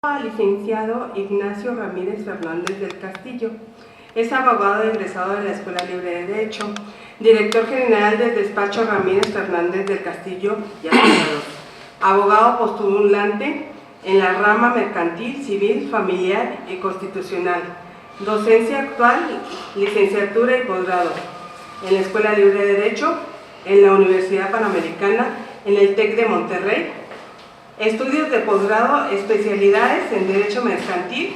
Licenciado Ignacio Ramírez Fernández del Castillo. Es abogado egresado de la Escuela Libre de Derecho, director general del despacho Ramírez Fernández del Castillo y asociados, abogado postulante en la rama mercantil, civil, familiar y constitucional, docencia actual, licenciatura y posgrado en la Escuela Libre de Derecho, en la Universidad Panamericana, en el TEC de Monterrey. Estudios de posgrado, especialidades en Derecho Mercantil,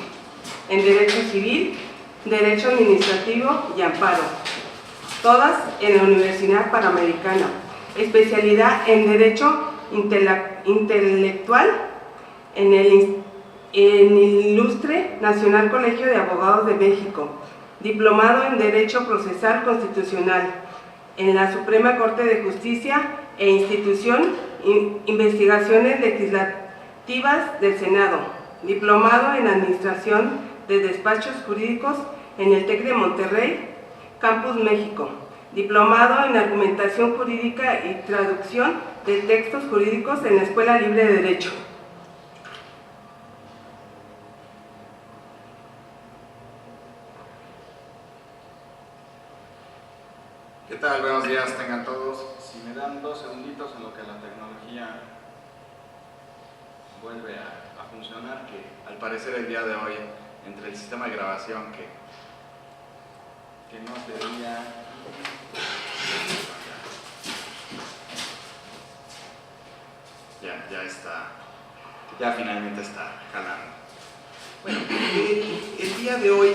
en Derecho Civil, Derecho Administrativo y Amparo, todas en la Universidad Panamericana. Especialidad en Derecho Intelectual en el Ilustre Nacional Colegio de Abogados de México. Diplomado en Derecho Procesal Constitucional en la Suprema Corte de Justicia e Institución Investigaciones Legislativas del Senado. Diplomado en Administración de Despachos Jurídicos en el TEC de Monterrey, Campus México. Diplomado en Argumentación Jurídica y Traducción de Textos Jurídicos en la Escuela Libre de Derecho. ¿Qué tal? Buenos días, tengan todos. Si me dan 2 segunditos en lo que la tecnología vuelve a funcionar, que al parecer el día de hoy, entre el sistema de grabación que no sería... Ya está, ya finalmente está jalando. Bueno, el día de hoy,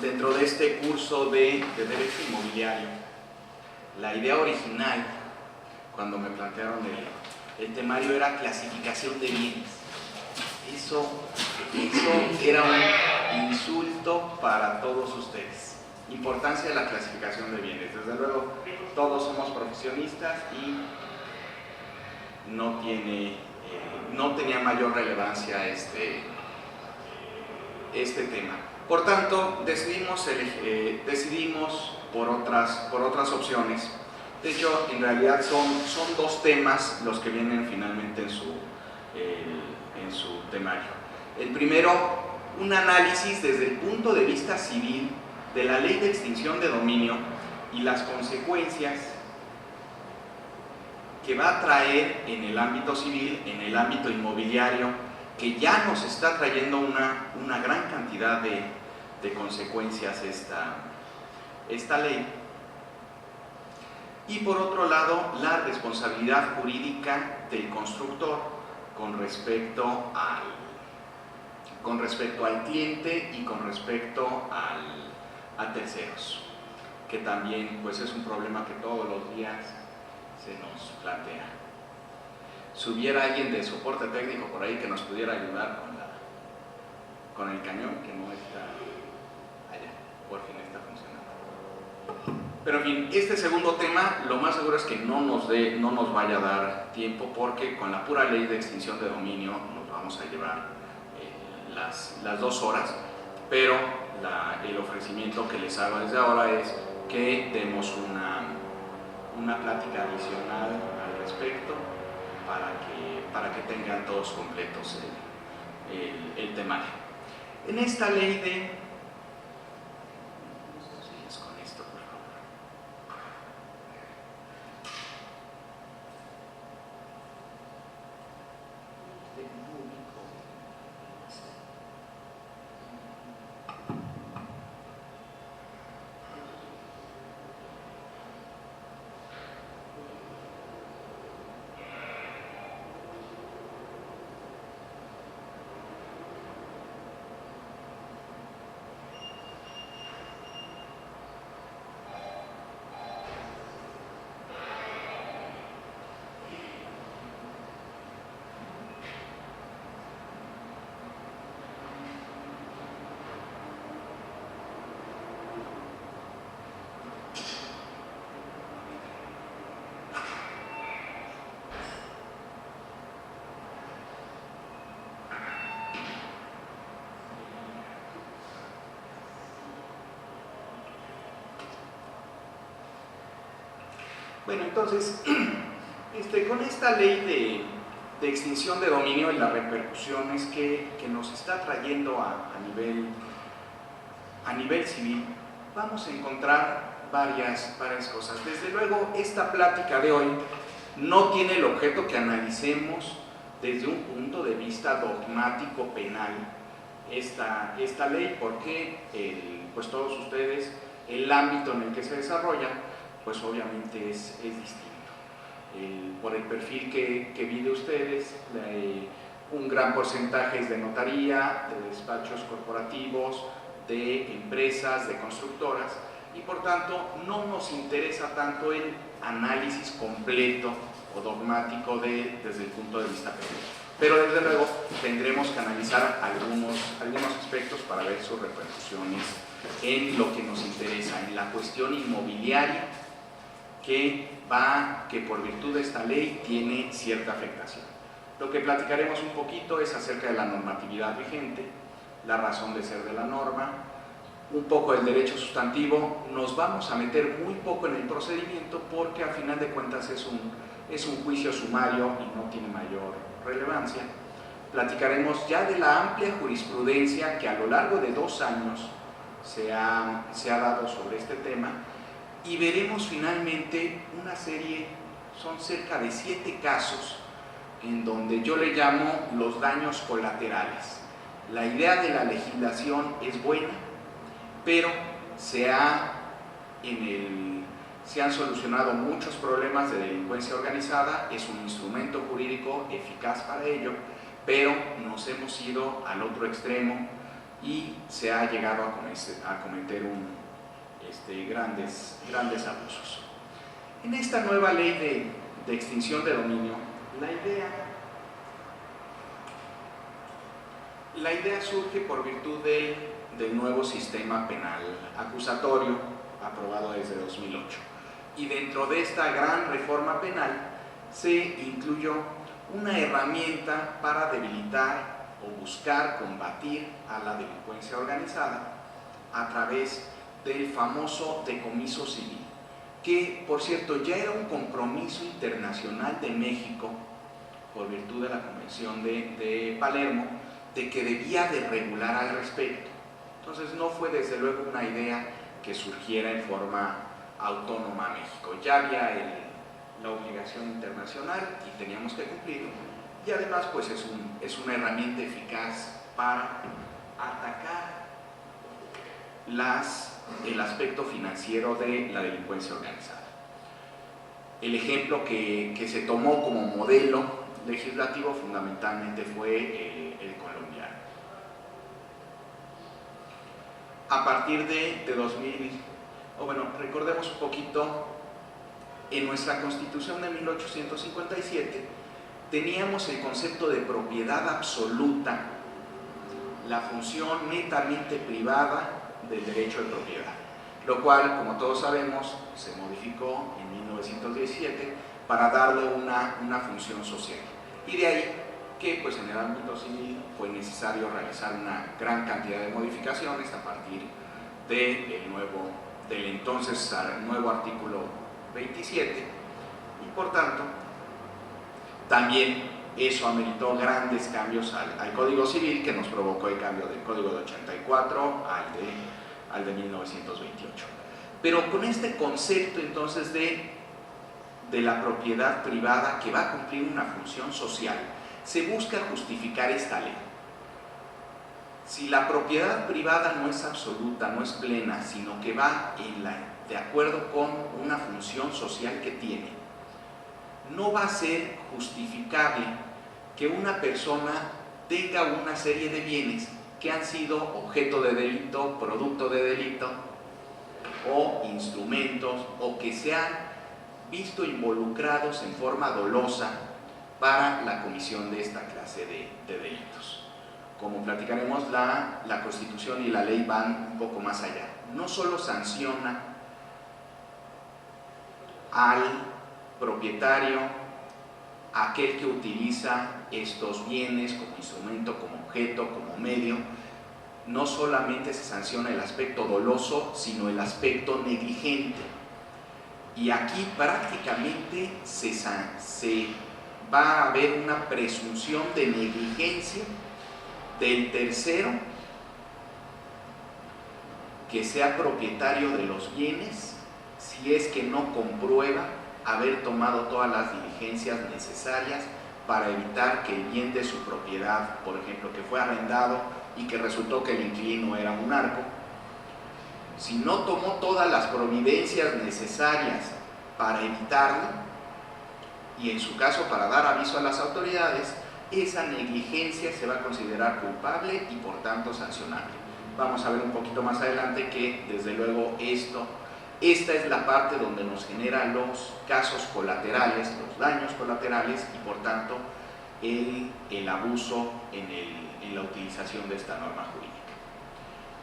dentro de este curso de Derecho Inmobiliario, la idea original, cuando me plantearon el temario, era clasificación de bienes. Eso era un insulto para todos ustedes. Importancia de la clasificación de bienes. Desde luego, todos somos profesionistas y no tenía mayor relevancia este tema. Por tanto, decidimos por otras opciones. De hecho, en realidad son 2 temas los que vienen finalmente en su temario. El primero, un análisis desde el punto de vista civil de la ley de extinción de dominio y las consecuencias que va a traer en el ámbito civil, en el ámbito inmobiliario, que ya nos está trayendo una gran cantidad de consecuencias esta ley. Y por otro lado, la responsabilidad jurídica del constructor con respecto al cliente y con respecto a terceros, que también pues es un problema que todos los días se nos plantea. Si hubiera alguien de soporte técnico por ahí que nos pudiera ayudar con el cañón, que no está allá, por fin está funcionando. Pero en fin, este segundo tema, lo más seguro es que no nos vaya a dar tiempo, porque con la pura ley de extinción de dominio nos vamos a llevar las 2 horas, pero el ofrecimiento que les hago desde ahora es que demos una plática adicional al respecto para que tengan todos completos el temario. En esta ley de... Bueno, entonces, con esta ley de extinción de dominio y las repercusiones que nos está trayendo a nivel civil, vamos a encontrar varias cosas. Desde luego, esta plática de hoy no tiene el objeto que analicemos desde un punto de vista dogmático penal esta ley, porque pues todos ustedes, el ámbito en el que se desarrolla, pues obviamente es distinto. Por el perfil que vi de ustedes, un gran porcentaje es de notaría, de despachos corporativos, de empresas, de constructoras, y por tanto no nos interesa tanto el análisis completo o dogmático desde el punto de vista penal. Pero desde luego tendremos que analizar algunos aspectos para ver sus repercusiones en lo que nos interesa, en la cuestión inmobiliaria, que por virtud de esta ley tiene cierta afectación. Lo que platicaremos un poquito es acerca de la normatividad vigente, la razón de ser de la norma, un poco del derecho sustantivo. Nos vamos a meter muy poco en el procedimiento porque a final de cuentas es un juicio sumario y no tiene mayor relevancia. Platicaremos ya de la amplia jurisprudencia que a lo largo de 2 años se ha dado sobre este tema, y veremos finalmente una serie, son cerca de 7 casos, en donde yo le llamo los daños colaterales. La idea de la legislación es buena, pero se han solucionado muchos problemas de delincuencia organizada, es un instrumento jurídico eficaz para ello, pero nos hemos ido al otro extremo y se ha llegado a cometer grandes abusos. En esta nueva ley de extinción de dominio, la idea surge por virtud del nuevo sistema penal acusatorio aprobado desde 2008, y dentro de esta gran reforma penal se incluyó una herramienta para debilitar o buscar combatir a la delincuencia organizada a través del famoso decomiso civil, que por cierto ya era un compromiso internacional de México por virtud de la Convención de Palermo, de que debía de regular al respecto. Entonces no fue desde luego una idea que surgiera en forma autónoma a México, ya había la obligación internacional y teníamos que cumplirlo, y además pues es una herramienta eficaz para atacar el aspecto financiero de la delincuencia organizada. El ejemplo que se tomó como modelo legislativo fundamentalmente fue el colombiano. A partir de 2000, recordemos un poquito, en nuestra Constitución de 1857 teníamos el concepto de propiedad absoluta, la función netamente privada del derecho de propiedad, lo cual, como todos sabemos, se modificó en 1917 para darle una función social, y de ahí que pues, en el ámbito civil fue necesario realizar una gran cantidad de modificaciones a partir del entonces nuevo artículo 27, y por tanto también eso ameritó grandes cambios al Código Civil, que nos provocó el cambio del Código de 84 al de 1928. Pero con este concepto entonces de la propiedad privada que va a cumplir una función social, se busca justificar esta ley. Si la propiedad privada no es absoluta, no es plena, sino que va de acuerdo con una función social que tiene, no va a ser justificable que una persona tenga una serie de bienes que han sido objeto de delito, producto de delito, o instrumentos, o que se han visto involucrados en forma dolosa para la comisión de esta clase de delitos. Como platicaremos, la Constitución y la ley van un poco más allá. No solo sanciona al propietario, aquel que utiliza estos bienes como instrumento, como objeto, como medio, no solamente se sanciona el aspecto doloso, sino el aspecto negligente. Y aquí prácticamente se va a haber una presunción de negligencia del tercero que sea propietario de los bienes si es que no comprueba haber tomado todas las diligencias necesarias para evitar que el bien de su propiedad, por ejemplo, que fue arrendado y que resultó que el inquilino era un narco, si no tomó todas las providencias necesarias para evitarlo, y en su caso para dar aviso a las autoridades, esa negligencia se va a considerar culpable y por tanto sancionable. Vamos a ver un poquito más adelante que desde luego esta es la parte donde nos genera los casos colaterales, los daños colaterales y por tanto el abuso en la utilización de esta norma jurídica.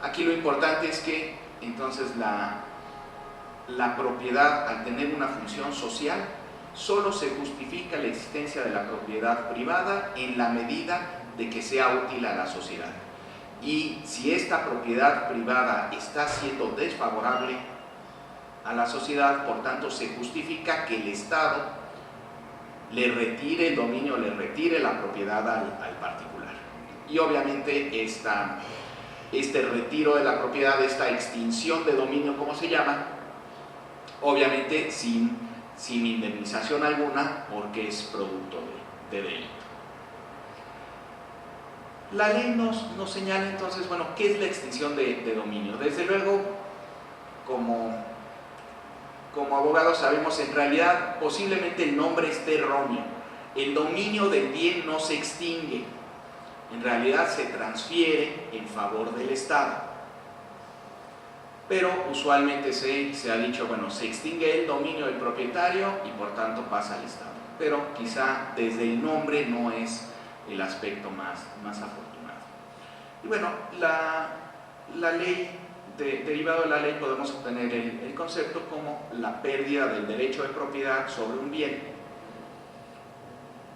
Aquí lo importante es que entonces la propiedad, al tener una función social, solo se justifica la existencia de la propiedad privada en la medida de que sea útil a la sociedad. Y si esta propiedad privada está siendo desfavorable a la sociedad, por tanto se justifica que el Estado le retire el dominio, le retire la propiedad al particular. Y obviamente este retiro de la propiedad, esta extinción de dominio, como se llama, obviamente sin indemnización alguna, porque es producto de delito. La ley nos señala entonces, bueno, ¿qué es la extinción de dominio? Desde luego, como abogados sabemos, en realidad posiblemente el nombre esté erróneo. El dominio del bien no se extingue, en realidad se transfiere en favor del Estado. Pero usualmente se ha dicho, bueno, se extingue el dominio del propietario y por tanto pasa al Estado. Pero quizá desde el nombre no es el aspecto más afortunado. Y bueno, la ley, derivado de la ley podemos obtener el concepto como la pérdida del derecho de propiedad sobre un bien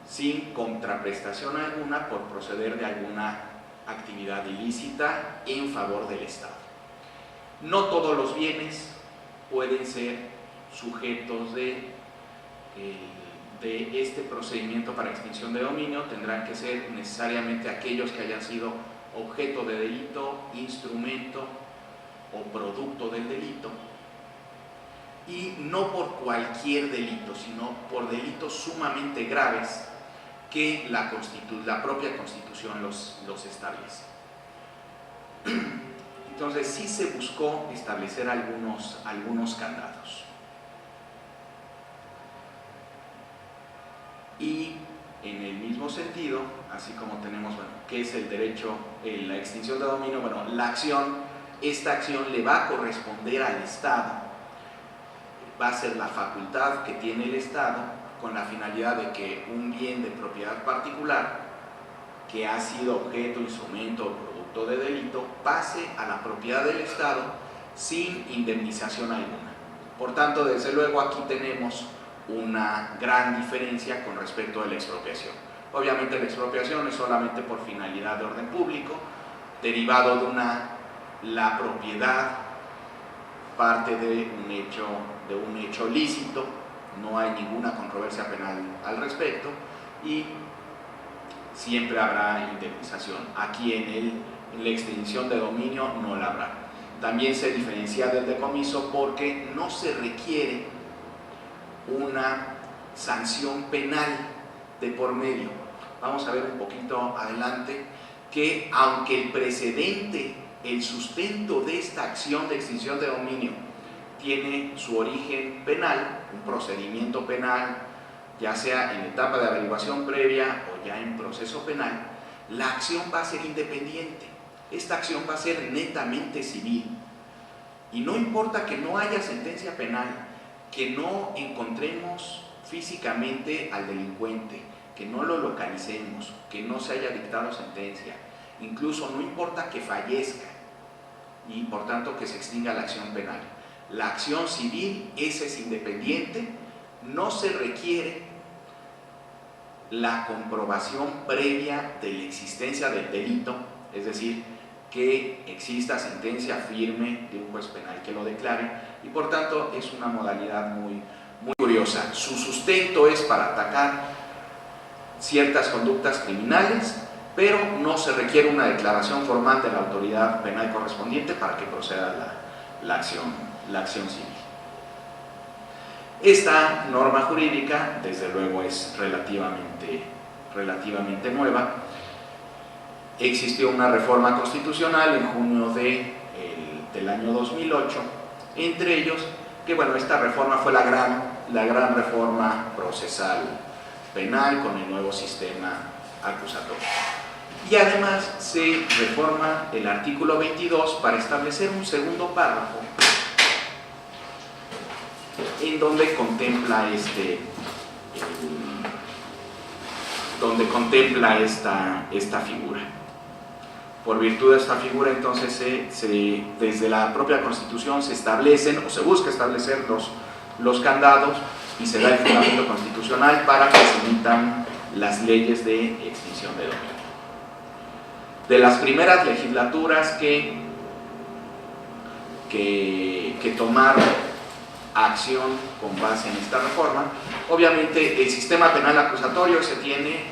sin contraprestación alguna por proceder de alguna actividad ilícita en favor del Estado. No todos los bienes pueden ser sujetos de este procedimiento para extinción de dominio, tendrán que ser necesariamente aquellos que hayan sido objeto de delito, instrumento o producto del delito, y no por cualquier delito, sino por delitos sumamente graves que la propia Constitución los establece. Entonces sí se buscó establecer algunos candados. Y en el mismo sentido, así como tenemos, bueno, ¿qué es el derecho, la extinción de dominio? Bueno, esta acción le va a corresponder al Estado, va a ser la facultad que tiene el Estado con la finalidad de que un bien de propiedad particular que ha sido objeto, instrumento o producto de delito pase a la propiedad del Estado sin indemnización alguna. Por tanto, desde luego aquí tenemos una gran diferencia con respecto a la expropiación. Obviamente la expropiación es solamente por finalidad de orden público, derivado de la propiedad parte de un hecho lícito, no hay ninguna controversia penal al respecto y siempre habrá indemnización. Aquí en la extinción de dominio no la habrá. También se diferencia del decomiso porque no se requiere una sanción penal de por medio. Vamos a ver un poquito adelante que aunque el precedente, el sustento de esta acción de extinción de dominio tiene su origen penal, un procedimiento penal, ya sea en etapa de averiguación previa o ya en proceso penal, la acción va a ser independiente. Esta acción va a ser netamente civil. Y no importa que no haya sentencia penal, que no encontremos físicamente al delincuente, que no lo localicemos, que no se haya dictado sentencia, incluso no importa que fallezca y por tanto que se extinga la acción penal. La acción civil, esa es independiente, no se requiere la comprobación previa de la existencia del delito, es decir, que exista sentencia firme de un juez penal que lo declare, y por tanto es una modalidad muy curiosa. Su sustento es para atacar ciertas conductas criminales, pero no se requiere una declaración formal de la autoridad penal correspondiente para que proceda la acción civil. Esta norma jurídica, desde luego, es relativamente nueva. Existió una reforma constitucional en junio del año 2008, entre ellos, que bueno, esta reforma fue la gran reforma procesal penal con el nuevo sistema acusatorio. Y además se reforma el artículo 22 para establecer un segundo párrafo en donde contempla esta figura. Por virtud de esta figura, entonces, desde la propia Constitución se establecen o se busca establecer los candados y se da el fundamento constitucional para que se emitan las leyes de extinción de dominio. De las primeras legislaturas que tomaron acción con base en esta reforma, obviamente el sistema penal acusatorio se tiene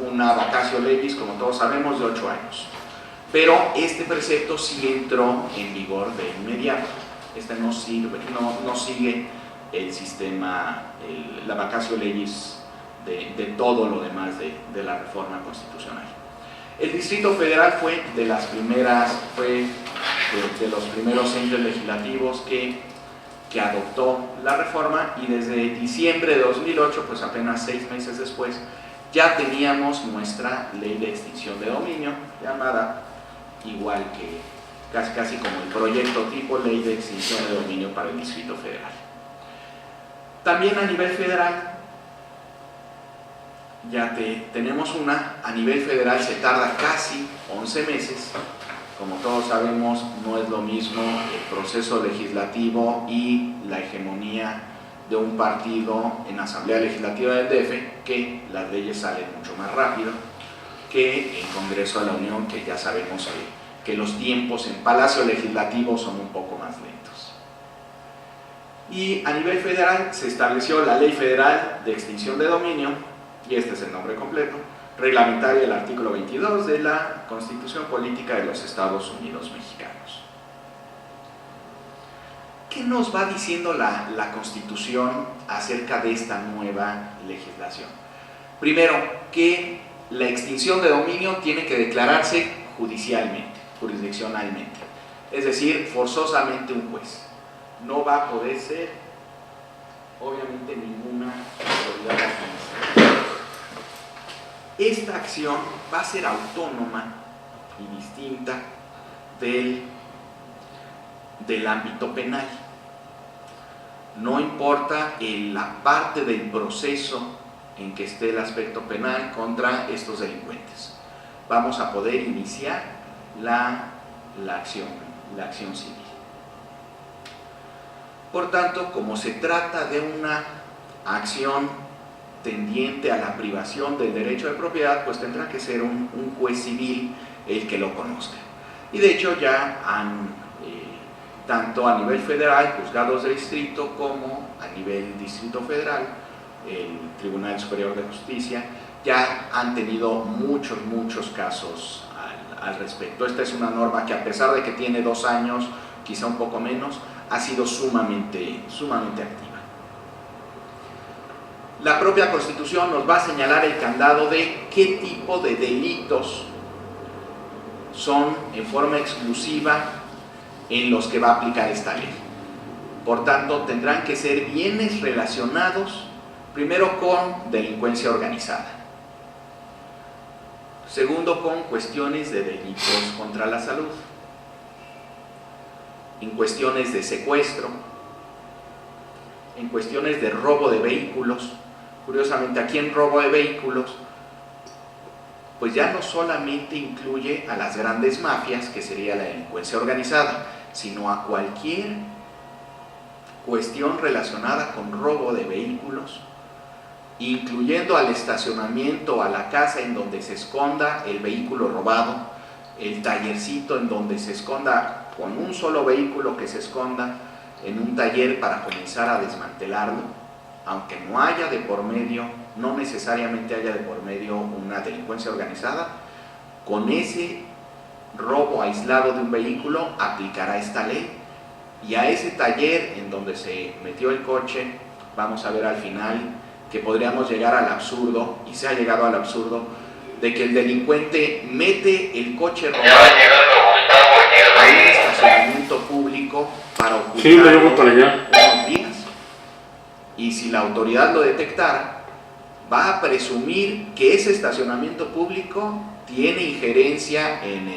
una vacatio legis, como todos sabemos, de 8 años. Pero este precepto sí entró en vigor de inmediato. Este no sigue el sistema, la vacatio legis de todo lo demás de la reforma constitucional. El Distrito Federal fue de los primeros entes legislativos que adoptó la reforma, y desde diciembre de 2008, pues apenas 6 meses después, ya teníamos nuestra ley de extinción de dominio, llamada igual que casi como el proyecto tipo ley de extinción de dominio para el Distrito Federal. También a nivel federal ya tenemos una. A nivel federal se tarda casi 11 meses. Como todos sabemos, no es lo mismo el proceso legislativo y la hegemonía de un partido en Asamblea Legislativa del DF, que las leyes salen mucho más rápido, que en Congreso de la Unión, que ya sabemos que los tiempos en Palacio Legislativo son un poco más lentos. Y a nivel federal se estableció la Ley Federal de Extinción de Dominio, y este es el nombre completo, reglamentaria del artículo 22 de la Constitución Política de los Estados Unidos Mexicanos. ¿Qué nos va diciendo la Constitución acerca de esta nueva legislación? Primero, que la extinción de dominio tiene que declararse jurisdiccionalmente, es decir, forzosamente un juez. No va a poder ser, obviamente, ninguna autoridad administrativa. Esta acción va a ser autónoma y distinta del ámbito penal. No importa la parte del proceso en que esté el aspecto penal contra estos delincuentes. Vamos a poder iniciar la acción civil. Por tanto, como se trata de una acción tendiente a la privación del derecho de propiedad, pues tendrá que ser un juez civil el que lo conozca. Y de hecho ya tanto a nivel federal, juzgados de distrito, como a nivel Distrito Federal, el Tribunal Superior de Justicia, ya han tenido muchos casos al respecto. Esta es una norma que, a pesar de que tiene 2 años, quizá un poco menos, ha sido sumamente activa. La propia Constitución nos va a señalar el candado de qué tipo de delitos son en forma exclusiva en los que va a aplicar esta ley. Por tanto, tendrán que ser bienes relacionados primero con delincuencia organizada, segundo con cuestiones de delitos contra la salud, en cuestiones de secuestro, en cuestiones de robo de vehículos. Curiosamente, aquí en robo de vehículos, pues ya no solamente incluye a las grandes mafias, que sería la delincuencia organizada, sino a cualquier cuestión relacionada con robo de vehículos, incluyendo al estacionamiento, a la casa en donde se esconda el vehículo robado, el tallercito en donde se esconda, con un solo vehículo que se esconda en un taller para comenzar a desmantelarlo, aunque no haya de por medio no necesariamente haya de por medio una delincuencia organizada, con ese robo aislado de un vehículo aplicará esta ley, y a ese taller en donde se metió el coche, vamos a ver al final que podríamos llegar al absurdo, y se ha llegado al absurdo, de que el delincuente mete el coche robado a un estacionamiento público para ocultarlo unos días, y si la autoridad lo detectara, va a presumir que ese estacionamiento público tiene injerencia en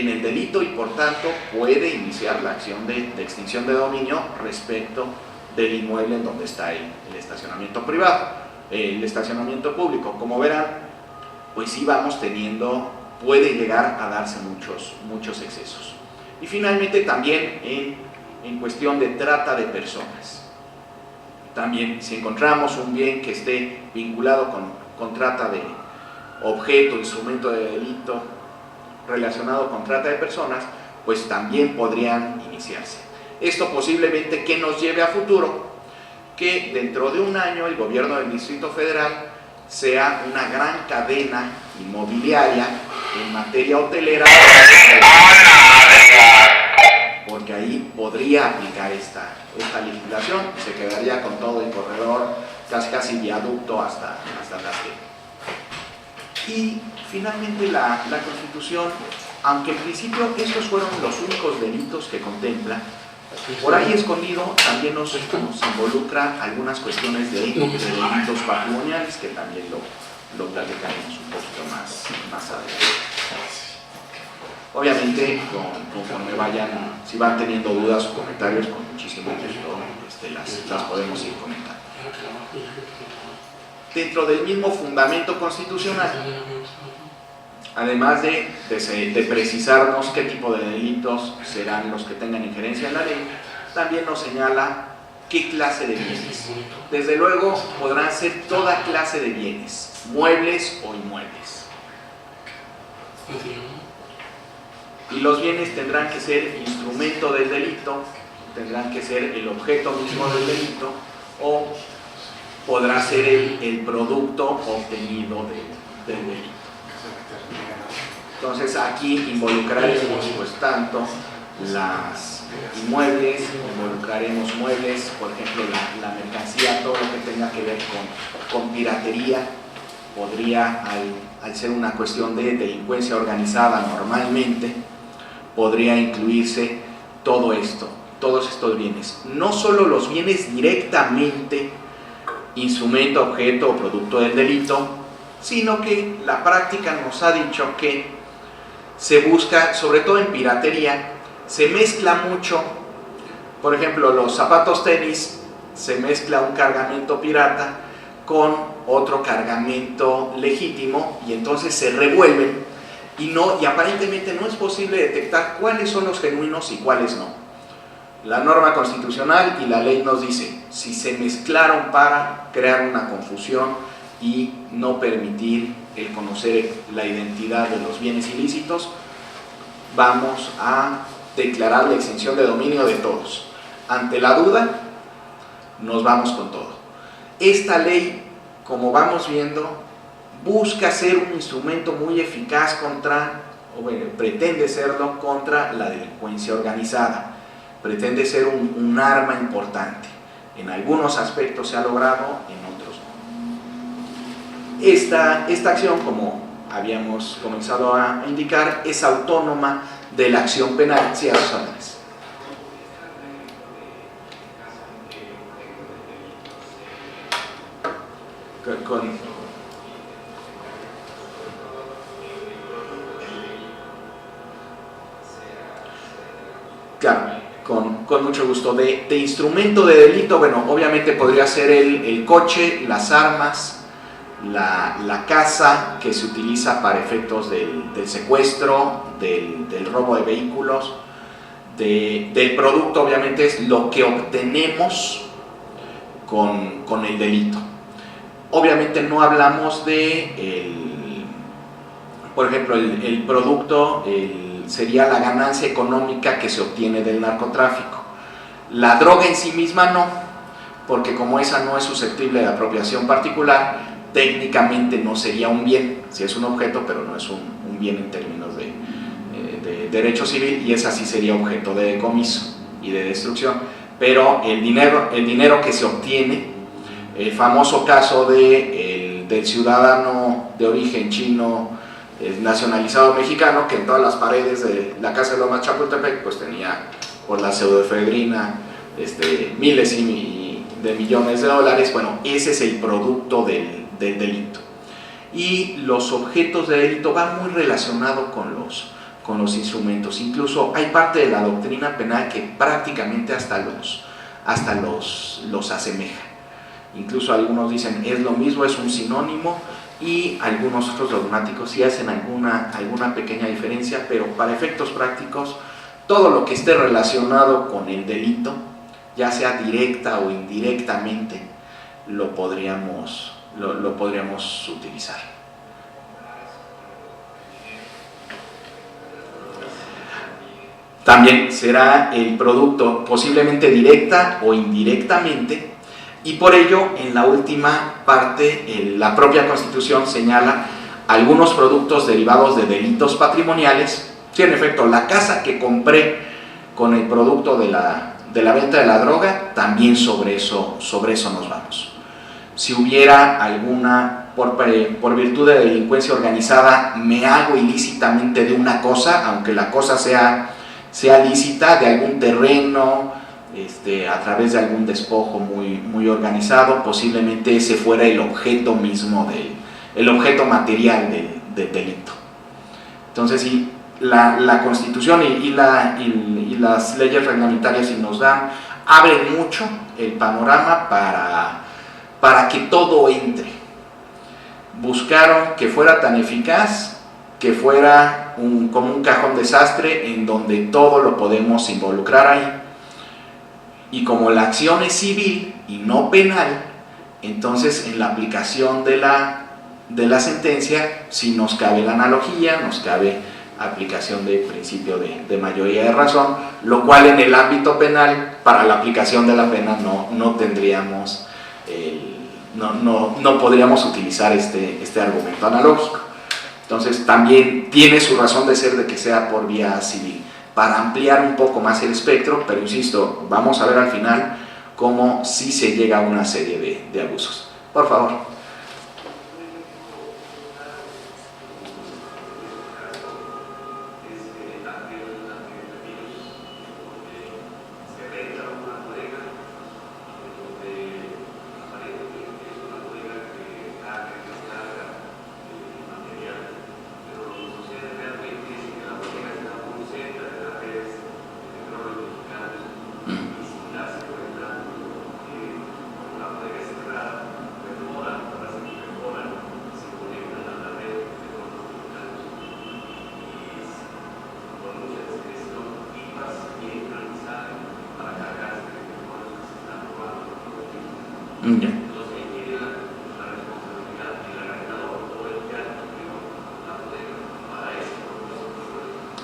el delito, y por tanto puede iniciar la acción de extinción de dominio respecto del inmueble en donde está el estacionamiento privado, el estacionamiento público. Como verán, pues sí vamos teniendo, puede llegar a darse muchos excesos. Y finalmente también en cuestión de trata de personas. También si encontramos un bien que esté vinculado con trata de objeto, instrumento de delito relacionado con trata de personas, pues también podrían iniciarse. Esto posiblemente que nos lleve a futuro que dentro de un año el gobierno del Distrito Federal sea una gran cadena inmobiliaria en materia hotelera, porque ahí podría aplicar esta legislación, se quedaría con todo el corredor, casi viaducto hasta Tasqueña. Y finalmente la Constitución, aunque en principio estos fueron los únicos delitos que contempla, por ahí escondido también nos involucra algunas cuestiones de delitos patrimoniales, que también lo platicaremos un poquito más adelante. Obviamente, conforme si van teniendo dudas o comentarios, con muchísimo gusto las podemos ir comentando. Dentro del mismo fundamento constitucional, además de precisarnos qué tipo de delitos serán los que tengan injerencia en la ley, también nos señala qué clase de bienes. Desde luego podrán ser toda clase de bienes, muebles o inmuebles. Y los bienes tendrán que ser instrumento del delito, tendrán que ser el objeto mismo del delito, o podrá ser el producto obtenido del delito. Entonces aquí involucraremos pues tanto las inmuebles, involucraremos muebles, por ejemplo la mercancía, todo lo que tenga que ver con piratería, podría, al ser una cuestión de delincuencia organizada normalmente, podría incluirse todo esto, todos estos bienes. No solo los bienes directamente instrumento, objeto o producto del delito, sino que la práctica nos ha dicho que se busca, sobre todo en piratería, se mezcla mucho, por ejemplo, los zapatos tenis, se mezcla un cargamento pirata con otro cargamento legítimo, y entonces se revuelven, y aparentemente no es posible detectar cuáles son los genuinos y cuáles no. La norma constitucional y la ley nos dice, si se mezclaron para crear una confusión y no permitir el conocer la identidad de los bienes ilícitos, vamos a declarar la extinción de dominio de todos. Ante la duda, nos vamos con todo. Esta ley, como vamos viendo, busca ser un instrumento muy eficaz pretende serlo contra la delincuencia organizada. Pretende ser un arma importante. En algunos aspectos se ha logrado, en otros no. Esta acción, como habíamos comenzado a indicar, es autónoma de la acción penal. Sí, Andrés. Claro. Con mucho gusto. De instrumento de delito, bueno, obviamente podría ser el coche, las armas, la casa que se utiliza para efectos del secuestro, del robo de vehículos, del producto, obviamente es lo que obtenemos con el delito. Obviamente no hablamos por ejemplo, el producto, sería la ganancia económica que se obtiene del narcotráfico. La droga en sí misma no, porque como esa no es susceptible de apropiación particular, técnicamente no sería un bien, si es un objeto, pero no es un bien en términos de derecho civil, y esa sí sería objeto de decomiso y de destrucción. Pero el dinero que se obtiene, el famoso caso del ciudadano de origen chino nacionalizado mexicano, que en todas las paredes de la casa de Lomas Chapultepec pues tenía por la pseudoefedrina miles de millones de dólares. Bueno, ese es el producto del delito. Y los objetos de delito van muy relacionados con los instrumentos. Incluso hay parte de la doctrina penal que prácticamente hasta los asemeja. Incluso algunos dicen es lo mismo, es un sinónimo, y algunos otros dogmáticos sí hacen alguna pequeña diferencia, pero para efectos prácticos todo lo que esté relacionado con el delito, ya sea directa o indirectamente, lo podríamos utilizar. También será el producto posiblemente directa o indirectamente, y por ello en la última parte la propia Constitución señala algunos productos derivados de delitos patrimoniales. Sí, en efecto, la casa que compré con el producto de la venta de la droga, también sobre eso nos vamos. Si hubiera alguna, por virtud de delincuencia organizada, me hago ilícitamente de una cosa, aunque la cosa sea lícita, de algún terreno, a través de algún despojo muy organizado, posiblemente ese fuera el objeto mismo, el objeto material del delito. Entonces, sí, la Constitución y las leyes reglamentarias, si nos dan, abren mucho el panorama para que todo entre. Buscaron que fuera tan eficaz, que fuera como un cajón desastre en donde todo lo podemos involucrar ahí. Y como la acción es civil y no penal, entonces en la aplicación de la sentencia sí nos cabe la analogía, nos cabe aplicación del principio de mayoría de razón, lo cual en el ámbito penal, para la aplicación de la pena no tendríamos, no podríamos utilizar este argumento analógico. Entonces también tiene su razón de ser de que sea por vía civil, para ampliar un poco más el espectro, pero insisto, vamos a ver al final cómo sí se llega a una serie de abusos. Por favor.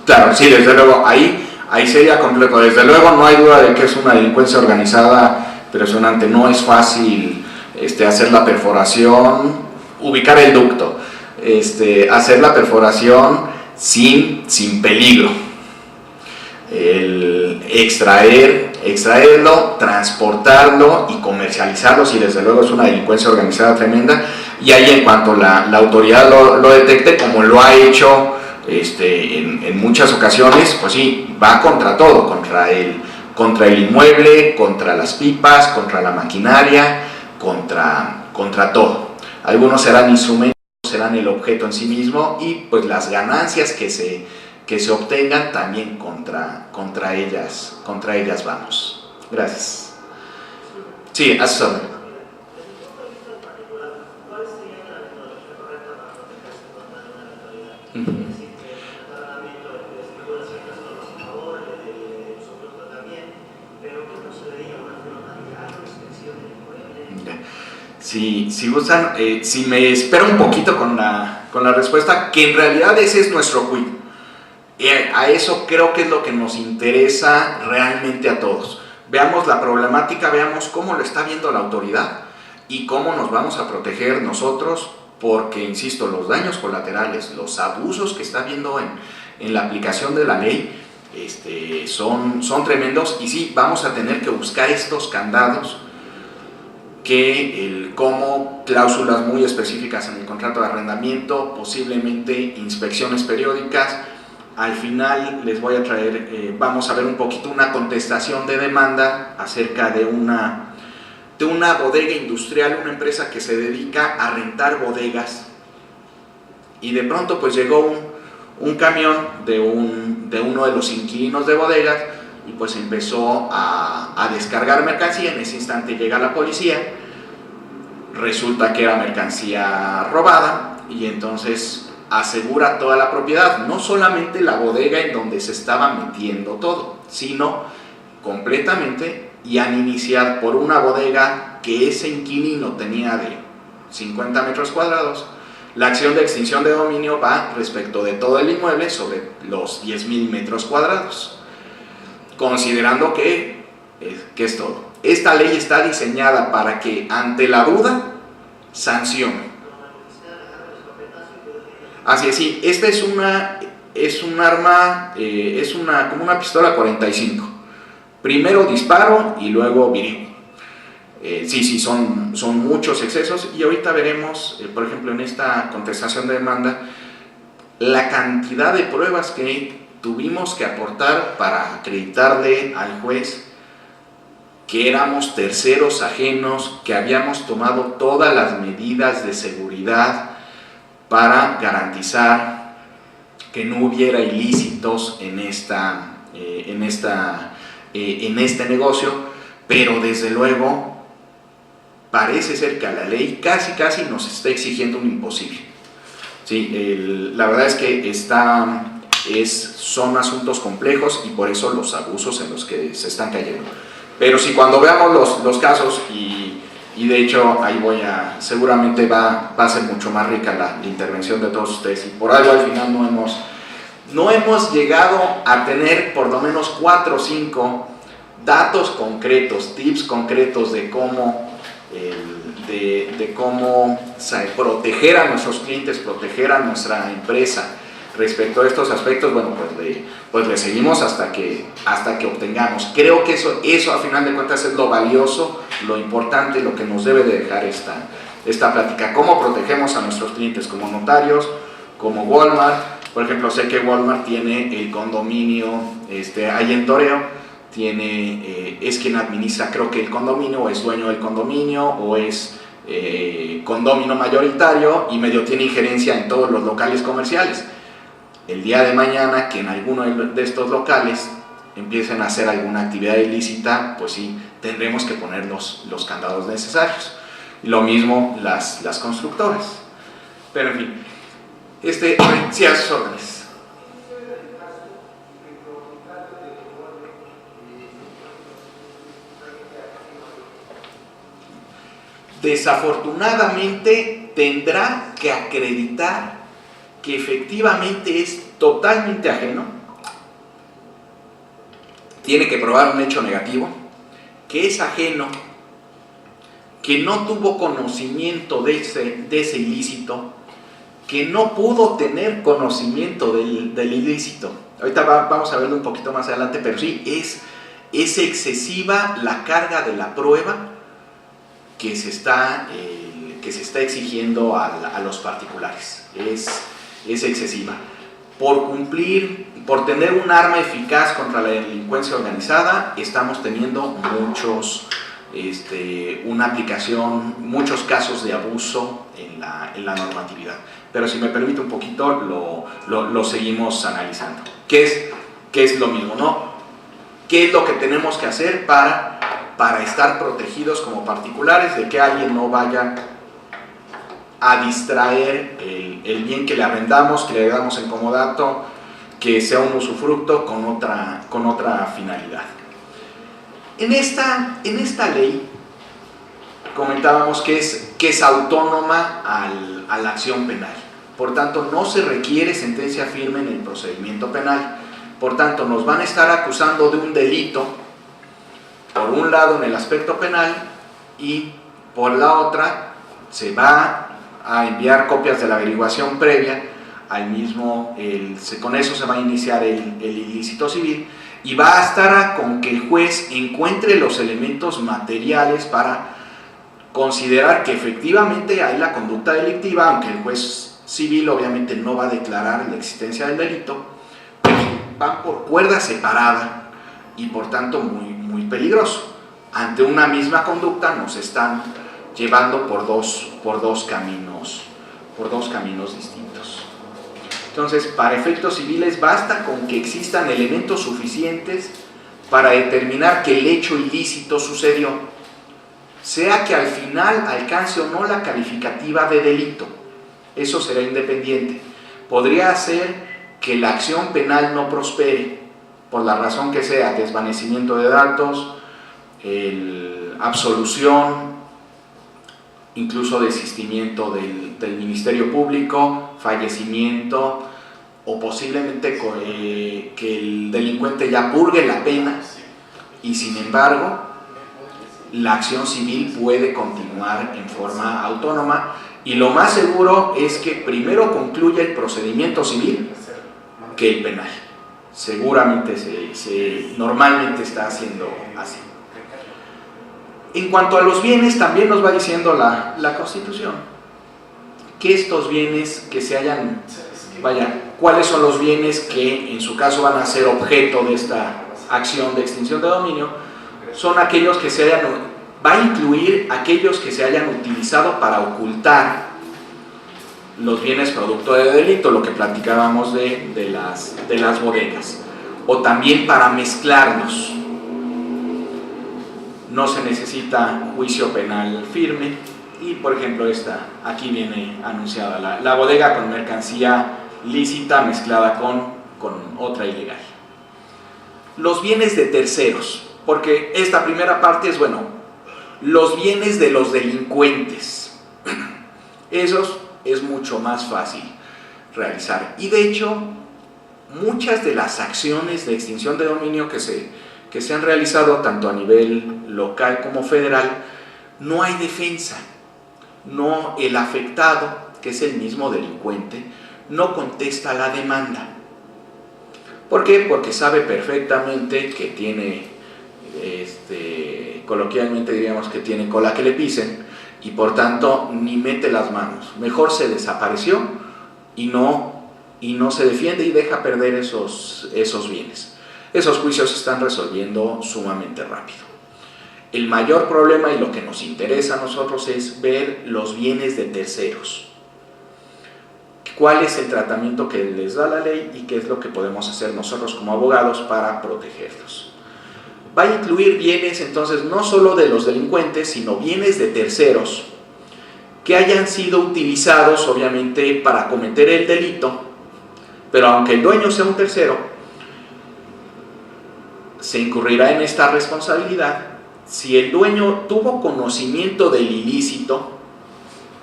Claro, sí, desde luego, ahí sería completo. Desde luego no hay duda de que es una delincuencia organizada impresionante. No es fácil hacer la perforación, ubicar el ducto, hacer la perforación sin peligro, el extraerlo, transportarlo y comercializarlo, sí, desde luego es una delincuencia organizada tremenda. Y ahí, en cuanto la autoridad lo detecte, como lo ha hecho en muchas ocasiones, pues sí, va contra todo, contra el inmueble, contra las pipas, contra la maquinaria, contra todo. Algunos serán instrumentos, serán el objeto en sí mismo, y pues las ganancias que se obtengan también contra ellas vamos. Gracias. Sí, asesor. Si gustan, si me espero un poquito con la respuesta, que en realidad ese es nuestro quid. A eso creo que es lo que nos interesa realmente a todos. veamos la problemática, veamos cómo lo está viendo la autoridad y cómo nos vamos a proteger nosotros, porque, insisto, los daños colaterales, los abusos que está viendo en la aplicación de la ley son tremendos, y sí, vamos a tener que buscar estos candados como cláusulas muy específicas en el contrato de arrendamiento, posiblemente inspecciones periódicas. Al final les voy a traer, vamos a ver un poquito una contestación de demanda acerca de una bodega industrial, una empresa que se dedica a rentar bodegas, y de pronto pues llegó un camión de uno de los inquilinos de bodegas y pues empezó a descargar mercancía. En ese instante llega la policía, resulta que era mercancía robada, y entonces asegura toda la propiedad, no solamente la bodega en donde se estaba metiendo todo, sino completamente, y han iniciado por una bodega que ese inquilino tenía de 50 metros cuadrados. La acción de extinción de dominio va respecto de todo el inmueble sobre los 10,000 metros cuadrados, considerando que es todo. Esta ley está diseñada para que, ante la duda, sancione. Así es, sí, esta es un arma, como una pistola 45. Primero disparo y luego virigo. Sí, son muchos excesos, y ahorita veremos, por ejemplo, en esta contestación de demanda, la cantidad de pruebas que tuvimos que aportar para acreditarle al juez que éramos terceros ajenos, que habíamos tomado todas las medidas de seguridad para garantizar que no hubiera ilícitos en este negocio, pero desde luego parece ser que a la ley casi nos está exigiendo un imposible. Sí, la verdad es que son asuntos complejos, y por eso los abusos en los que se están cayendo. Pero si cuando veamos los casos, y de hecho ahí seguramente va a ser mucho más rica la intervención de todos ustedes, y por algo al final no hemos llegado a tener por lo menos 4 o 5 datos concretos, tips concretos de cómo proteger a nuestros clientes, proteger a nuestra empresa respecto a estos aspectos. Bueno, pues le seguimos hasta que obtengamos. Creo que eso a final de cuentas es lo valioso, lo importante, lo que nos debe de dejar esta plática. ¿Cómo protegemos a nuestros clientes? Como notarios, como Walmart. Por ejemplo, sé que Walmart tiene el condominio ahí en Toreo, es quien administra, creo que el condominio, o es dueño del condominio, o es condominio mayoritario, y medio tiene injerencia en todos los locales comerciales. El día de mañana que en alguno de estos locales empiecen a hacer alguna actividad ilícita, pues sí, tendremos que poner los candados necesarios. Lo mismo las constructoras. Pero en fin, sí, a sus órdenes. Desafortunadamente tendrá que acreditar que efectivamente es totalmente ajeno, tiene que probar un hecho negativo, que es ajeno, que no tuvo conocimiento de ese ilícito, que no pudo tener conocimiento del ilícito. Ahorita vamos a verlo un poquito más adelante, pero sí, es excesiva la carga de la prueba que se está exigiendo a los particulares. Es excesiva. Por tener un arma eficaz contra la delincuencia organizada, estamos teniendo muchos casos de abuso en la normatividad. Pero si me permite un poquito, lo seguimos analizando. ¿Qué es lo mismo, no? ¿Qué es lo que tenemos que hacer para estar protegidos como particulares de que alguien no vaya a distraer el bien que le arrendamos, que le damos en comodato, que sea un usufructo con otra finalidad? En esta ley comentábamos que es autónoma a la acción penal. Por tanto, no se requiere sentencia firme en el procedimiento penal. Por tanto, nos van a estar acusando de un delito por un lado en el aspecto penal y por la otra se va a enviar copias de la averiguación previa al mismo, con eso se va a iniciar el ilícito civil y va a estar con que el juez encuentre los elementos materiales para considerar que efectivamente hay la conducta delictiva, aunque el juez civil obviamente no va a declarar la existencia del delito, pero van por cuerda separada y por tanto muy peligroso. Ante una misma conducta nos están llevando por dos caminos distintos. Entonces, para efectos civiles basta con que existan elementos suficientes para determinar que el hecho ilícito sucedió, sea que al final alcance o no la calificativa de delito. Eso será independiente. Podría ser que la acción penal no prospere, por la razón que sea, desvanecimiento de datos, absolución, incluso desistimiento del Ministerio Público, fallecimiento, o posiblemente que el delincuente ya purgue la pena y sin embargo la acción civil puede continuar en forma autónoma, y lo más seguro es que primero concluya el procedimiento civil que el penal. Seguramente normalmente está haciendo así. En cuanto a los bienes, también nos va diciendo la Constitución que estos bienes que se hayan, cuáles son los bienes que en su caso van a ser objeto de esta acción de extinción de dominio, son aquellos que va a incluir aquellos que se hayan utilizado para ocultar los bienes producto de delito, lo que platicábamos de las bodegas, o también para mezclarlos. No se necesita juicio penal firme y, por ejemplo, aquí viene anunciada la bodega con mercancía lícita mezclada con otra ilegal. Los bienes de terceros, porque esta primera parte es, los bienes de los delincuentes. Esos es mucho más fácil realizar. Y de hecho, muchas de las acciones de extinción de dominio que se han realizado tanto a nivel local como federal, no hay defensa. No, el afectado, que es el mismo delincuente, no contesta la demanda. ¿Por qué? Porque sabe perfectamente que tiene, coloquialmente diríamos que tiene cola que le pisen, y por tanto ni mete las manos. Mejor se desapareció y no se defiende y deja perder esos bienes. Esos juicios se están resolviendo sumamente rápido. El mayor problema y lo que nos interesa a nosotros es ver los bienes de terceros. ¿Cuál es el tratamiento que les da la ley y qué es lo que podemos hacer nosotros como abogados para protegerlos? Va a incluir bienes entonces no solo de los delincuentes, sino bienes de terceros que hayan sido utilizados obviamente para cometer el delito, pero aunque el dueño sea un tercero, se incurrirá en esta responsabilidad si el dueño tuvo conocimiento del ilícito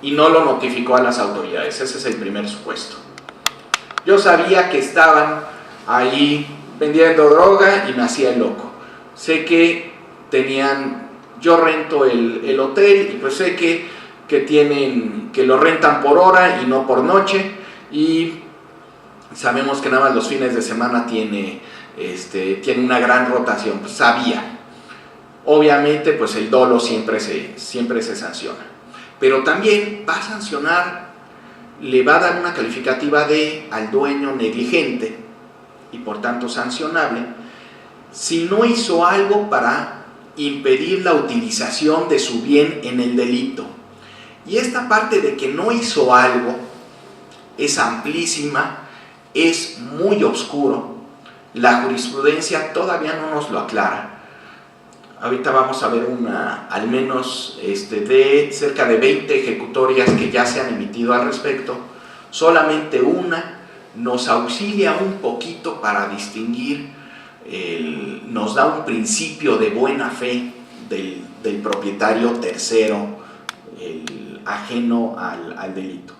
y no lo notificó a las autoridades. Ese es el primer supuesto. Yo sabía que estaban ahí vendiendo droga y me hacía el loco. Sé que yo rento el hotel y pues sé que lo rentan por hora y no por noche, y sabemos que nada más los fines de semana tiene una gran rotación. Pues sabía. Obviamente pues el dolo siempre se sanciona, pero también va a sancionar, le va a dar una calificativa al dueño negligente y por tanto sancionable si no hizo algo para impedir la utilización de su bien en el delito. Y esta parte de que no hizo algo es amplísima, es muy oscuro. La jurisprudencia todavía no nos lo aclara. Ahorita vamos a ver al menos de cerca de 20 ejecutorias que ya se han emitido al respecto. Solamente una nos auxilia un poquito para distinguir, nos da un principio de buena fe del propietario tercero, ajeno al delito.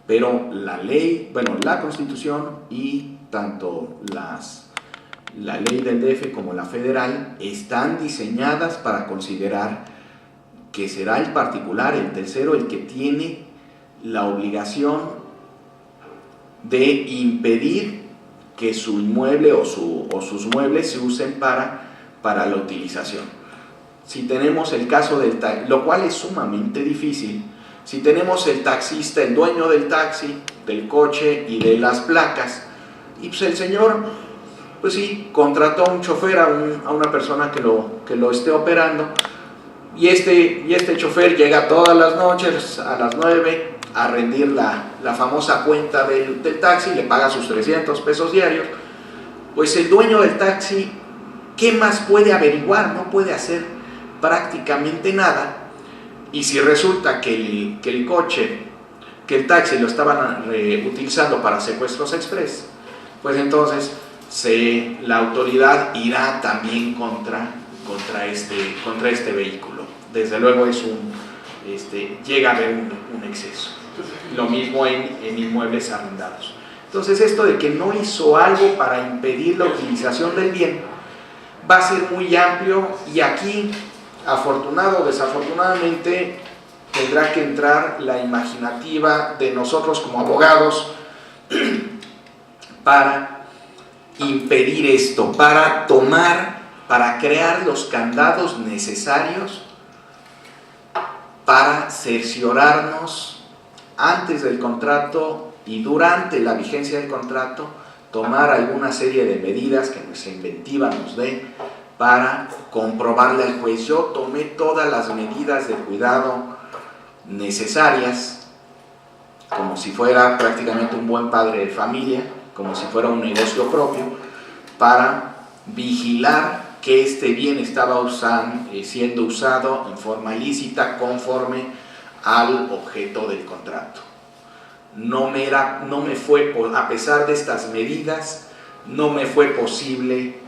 Pero la ley, la Constitución y tanto la ley del DF como la federal están diseñadas para considerar que será el particular, el tercero, el que tiene la obligación de impedir que su inmueble o sus muebles se usen para la utilización. Si tenemos el caso del taxi, lo cual es sumamente difícil, si tenemos el taxista, el dueño del taxi, del coche y de las placas, y pues el señor, pues sí, contrató a un chofer, a una persona que lo esté operando, y este chofer llega todas las noches a las 9 a rendir la famosa cuenta del taxi, le paga sus 300 pesos diarios. Pues el dueño del taxi, ¿qué más puede averiguar? No puede hacer prácticamente nada. Y si resulta que el taxi lo estaban utilizando para secuestros express, pues entonces la autoridad irá también contra este vehículo. Desde luego llega a haber un exceso. Lo mismo en inmuebles arrendados. Entonces, esto de que no hizo algo para impedir la utilización del bien va a ser muy amplio, y aquí, afortunado o desafortunadamente, tendrá que entrar la imaginativa de nosotros como abogados para impedir esto, para crear los candados necesarios para cerciorarnos antes del contrato y durante la vigencia del contrato, tomar alguna serie de medidas que nuestra inventiva nos dé para comprobarle al juez: yo tomé todas las medidas de cuidado necesarias, como si fuera prácticamente un buen padre de familia, como si fuera un negocio propio, para vigilar que este bien estaba siendo usado en forma ilícita, conforme al objeto del contrato. A pesar de estas medidas, no me fue posible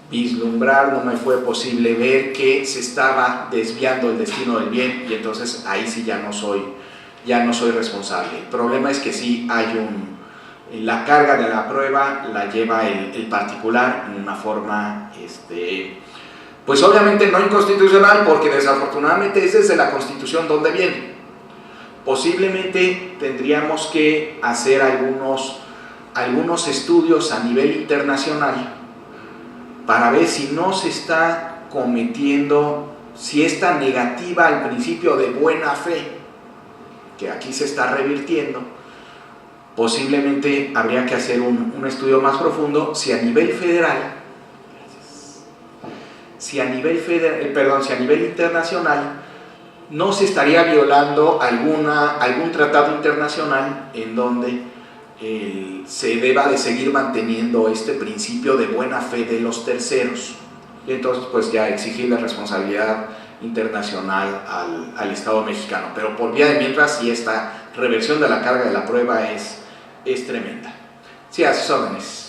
vislumbrar, no me fue posible ver que se estaba desviando el destino del bien, y entonces ahí sí ya no soy responsable. El problema es que sí hay la carga de la prueba la lleva el particular en una forma, pues obviamente no inconstitucional, porque desafortunadamente es desde la Constitución donde viene. Posiblemente tendríamos que hacer algunos estudios a nivel internacional para ver si no se está cometiendo, si esta negativa al principio de buena fe, que aquí se está revirtiendo, posiblemente habría que hacer un estudio más profundo si a nivel federal, si a nivel internacional no se estaría violando algún tratado internacional en donde se deba de seguir manteniendo este principio de buena fe de los terceros, y entonces pues ya exigir la responsabilidad internacional al Estado mexicano. Pero por vía de mientras, sí, esta reversión de la carga de la prueba es tremenda. Sí, a sus órdenes.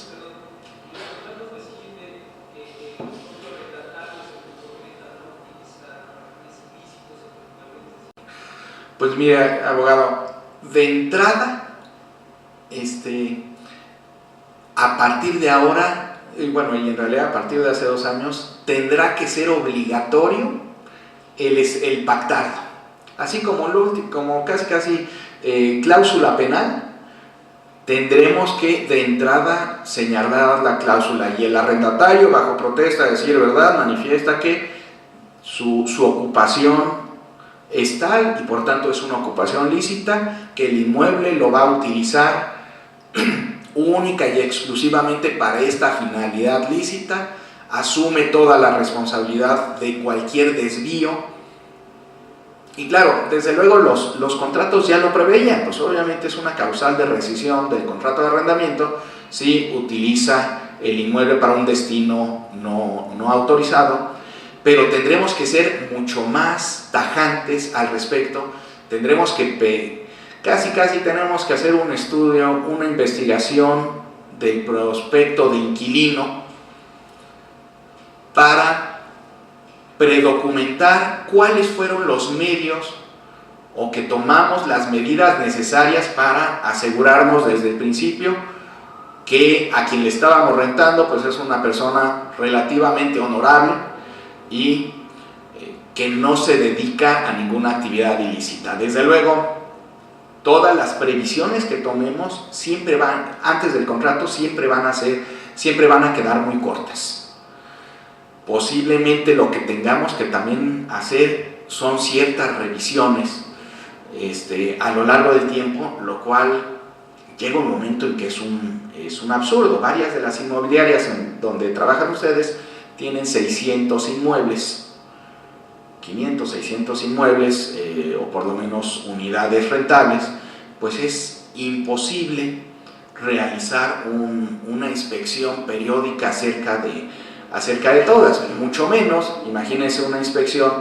Pues mira, abogado, de entrada, a partir de ahora, bueno, y en realidad a partir de hace 2 años, tendrá que ser obligatorio el pactar, así como casi cláusula penal. Tendremos que de entrada señalar la cláusula, y el arrendatario, bajo protesta, decir verdad, manifiesta que su ocupación es tal, y por tanto es una ocupación lícita, que el inmueble lo va a utilizar única y exclusivamente para esta finalidad lícita, asume toda la responsabilidad de cualquier desvío. Y claro, desde luego los contratos ya lo preveían, pues obviamente es una causal de rescisión del contrato de arrendamiento si utiliza el inmueble para un destino no autorizado. Pero tendremos que ser mucho más tajantes al respecto. Tendremos que casi tenemos que hacer un estudio, una investigación del prospecto de inquilino para predocumentar cuáles fueron los medios, o que tomamos las medidas necesarias para asegurarnos desde el principio que a quien le estábamos rentando pues es una persona relativamente honorable y que no se dedica a ninguna actividad ilícita. Desde luego, todas las previsiones que tomemos siempre van, antes del contrato, siempre van a quedar muy cortas. Posiblemente lo que tengamos que también hacer son ciertas revisiones a lo largo del tiempo, lo cual llega un momento en que es un absurdo. Varias de las inmobiliarias en donde trabajan ustedes tienen 600 inmuebles, 500, 600 inmuebles, o por lo menos unidades rentables. Pues es imposible realizar una inspección periódica acerca de todas, mucho menos, imagínense una inspección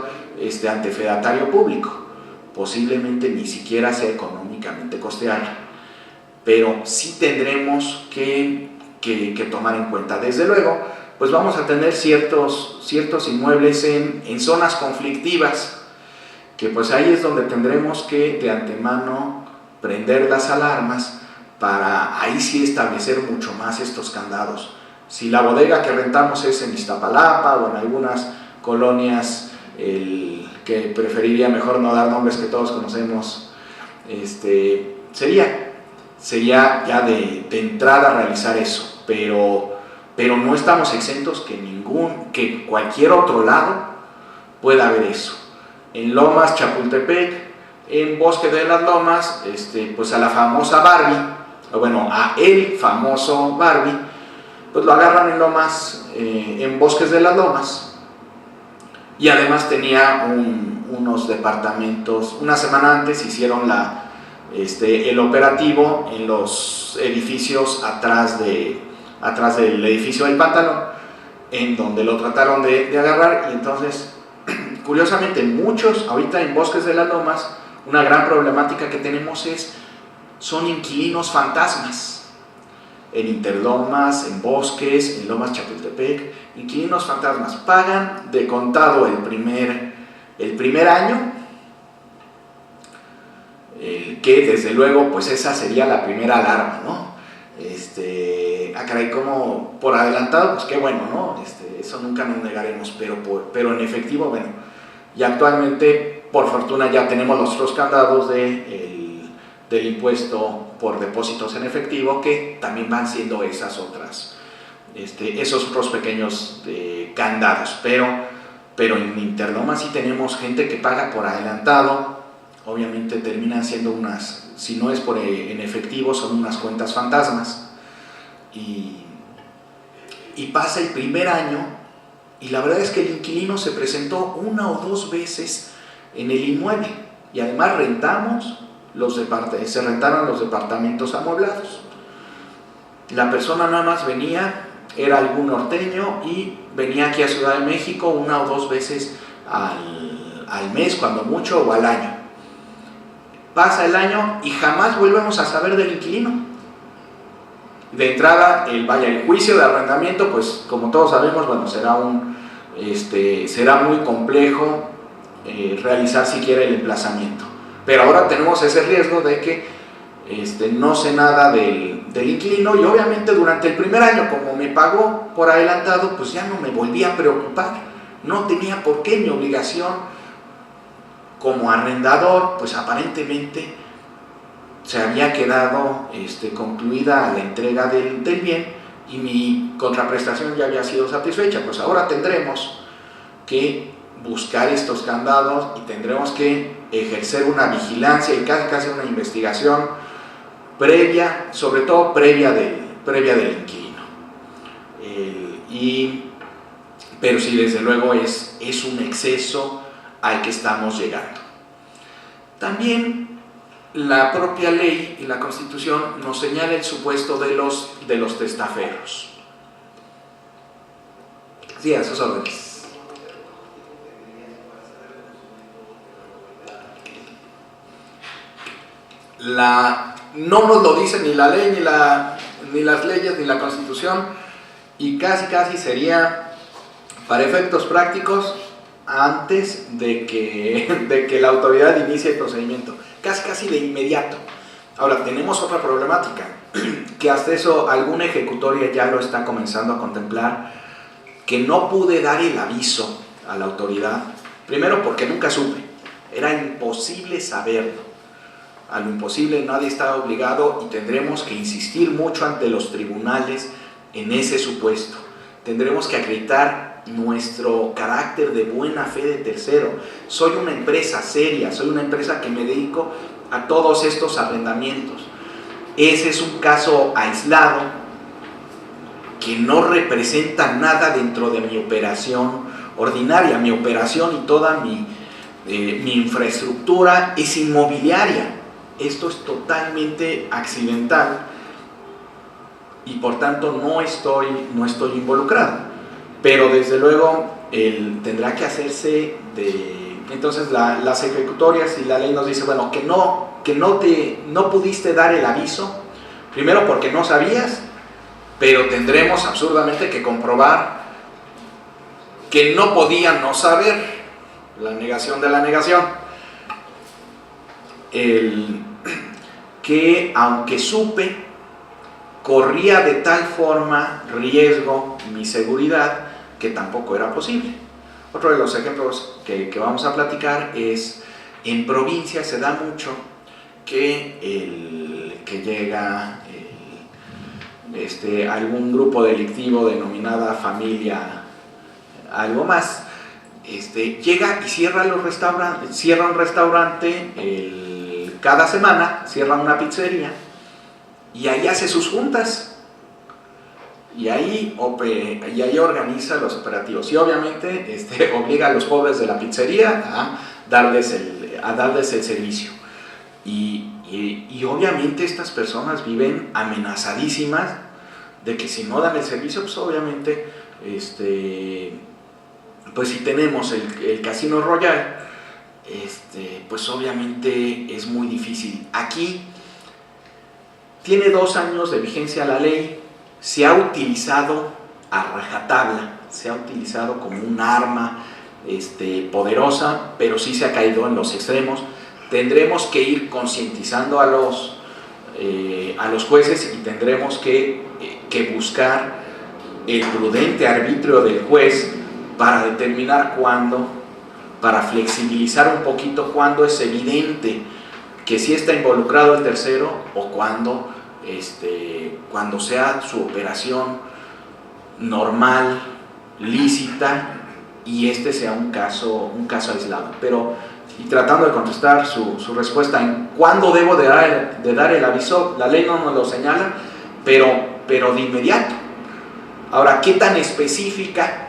ante fedatario público, posiblemente ni siquiera sea económicamente costeable, pero sí tendremos que tomar en cuenta. Desde luego, pues vamos a tener ciertos inmuebles en zonas conflictivas, que pues ahí es donde tendremos que de antemano prender las alarmas para ahí sí establecer mucho más estos candados. Si la bodega que rentamos es en Iztapalapa o en algunas colonias, que preferiría mejor no dar nombres que todos conocemos, sería ya de entrada realizar eso, pero no estamos exentos que cualquier otro lado pueda haber eso. En Lomas, Chapultepec, en Bosque de las Lomas, pues a la famosa Barbie, a el famoso Barbie, pues lo agarran en Lomas, en Bosques de las Lomas, y además tenía unos departamentos. Una semana antes hicieron el operativo en los edificios atrás del edificio del Pantalón, en donde lo trataron de agarrar. Y entonces, curiosamente, ahorita en Bosques de las Lomas, una gran problemática que tenemos son inquilinos fantasmas. En Interlomas, en Bosques, en Lomas Chapultepec, inquilinos fantasmas. Pagan de contado el primer año, que desde luego pues esa sería la primera alarma, ¿no? Caray, como por adelantado, pues qué bueno, ¿no? Eso nunca nos negaremos, pero en efectivo, bueno, y actualmente por fortuna ya tenemos los otros candados del impuesto por depósitos en efectivo, que también van siendo esos otros pequeños candados, pero en Interlomas sí tenemos gente que paga por adelantado. Obviamente terminan siendo si no es en efectivo, son unas cuentas fantasmas, y pasa el primer año y la verdad es que el inquilino se presentó una o dos veces en el inmueble, y además se rentaron los departamentos amueblados. La persona nada más era algún norteño y venía aquí a Ciudad de México una o dos veces al mes, cuando mucho, o al año. Pasa el año y jamás volvemos a saber del inquilino. De entrada, el juicio de arrendamiento, pues como todos sabemos, bueno, será muy complejo realizar siquiera el emplazamiento. Pero ahora tenemos ese riesgo de que no sé nada del inquilino, y obviamente durante el primer año, como me pagó por adelantado, pues ya no me volví a preocupar. No tenía por qué. Mi obligación como arrendador, pues aparentemente se había quedado concluida la entrega del bien, y mi contraprestación ya había sido satisfecha. Pues ahora tendremos que buscar estos candados y tendremos que ejercer una vigilancia y casi una investigación previa, sobre todo previa del inquilino. Pero sí, desde luego es un exceso al que estamos llegando. También la propia ley y la Constitución nos señala el supuesto de los testaferros. Sí, a sus órdenes. No nos lo dice ni la ley, ni las leyes, ni la Constitución, y casi sería, para efectos prácticos, antes de que la autoridad inicie el procedimiento, casi de inmediato. Ahora, tenemos otra problemática. que hasta eso alguna ejecutoria ya lo está comenzando a contemplar, que no pude dar el aviso a la autoridad, primero porque nunca supe, era imposible saberlo, a lo imposible nadie está obligado y tendremos que insistir mucho ante los tribunales en ese supuesto, tendremos que acreditar nuestro carácter de buena fe de tercero, soy una empresa seria, soy una empresa que me dedico a todos estos arrendamientos. Ese es un caso aislado que no representa nada dentro de mi operación ordinaria. Mi operación y toda mi infraestructura es inmobiliaria. Esto es totalmente accidental y por tanto no estoy involucrado. Pero desde luego tendrá que hacerse entonces las ejecutorias y la ley nos dice, bueno, que no pudiste dar el aviso, primero porque no sabías, pero tendremos absurdamente que comprobar que no podían no saber, la negación de la negación, que aunque supe, corría de tal forma riesgo mi seguridad que tampoco era posible. Otro de los ejemplos que vamos a platicar es, en provincia se da mucho que llega algún grupo delictivo denominada familia algo más, llega y cierra un restaurante cada semana, cierra una pizzería y ahí hace sus juntas y ahí organiza los operativos y obviamente obliga a los pobres de la pizzería a darles el servicio y obviamente estas personas viven amenazadísimas de que si no dan el servicio, pues obviamente pues si tenemos el Casino Royal, pues obviamente es muy difícil. Aquí tiene 2 años de vigencia la ley, se ha utilizado a rajatabla, se ha utilizado como un arma poderosa, pero sí se ha caído en los extremos. Tendremos que ir concientizando a los jueces y tendremos que buscar el prudente arbitrio del juez para determinar cuándo, para flexibilizar un poquito cuándo es evidente que sí está involucrado el tercero o cuándo sea su operación normal, lícita y sea un caso aislado. Pero, y tratando de contestar su respuesta en cuándo debo de dar el aviso, la ley no nos lo señala, pero de inmediato. Ahora, ¿qué tan específica?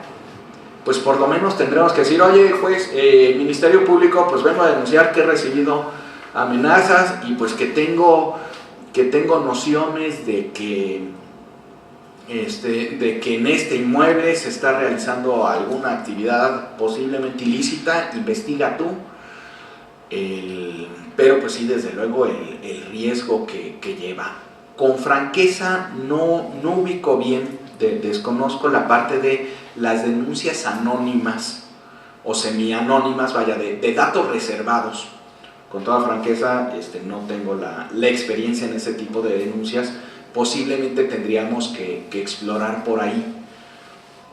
Pues por lo menos tendremos que decir, oye juez, Ministerio Público, pues vengo a denunciar que he recibido amenazas y pues que tengo nociones de que en este inmueble se está realizando alguna actividad posiblemente ilícita, investiga tú, pero pues sí, desde luego el riesgo que lleva. Con franqueza no ubico bien, desconozco la parte de las denuncias anónimas o semianónimas, de datos reservados. Con toda franqueza, no tengo la experiencia en ese tipo de denuncias. Posiblemente tendríamos que explorar por ahí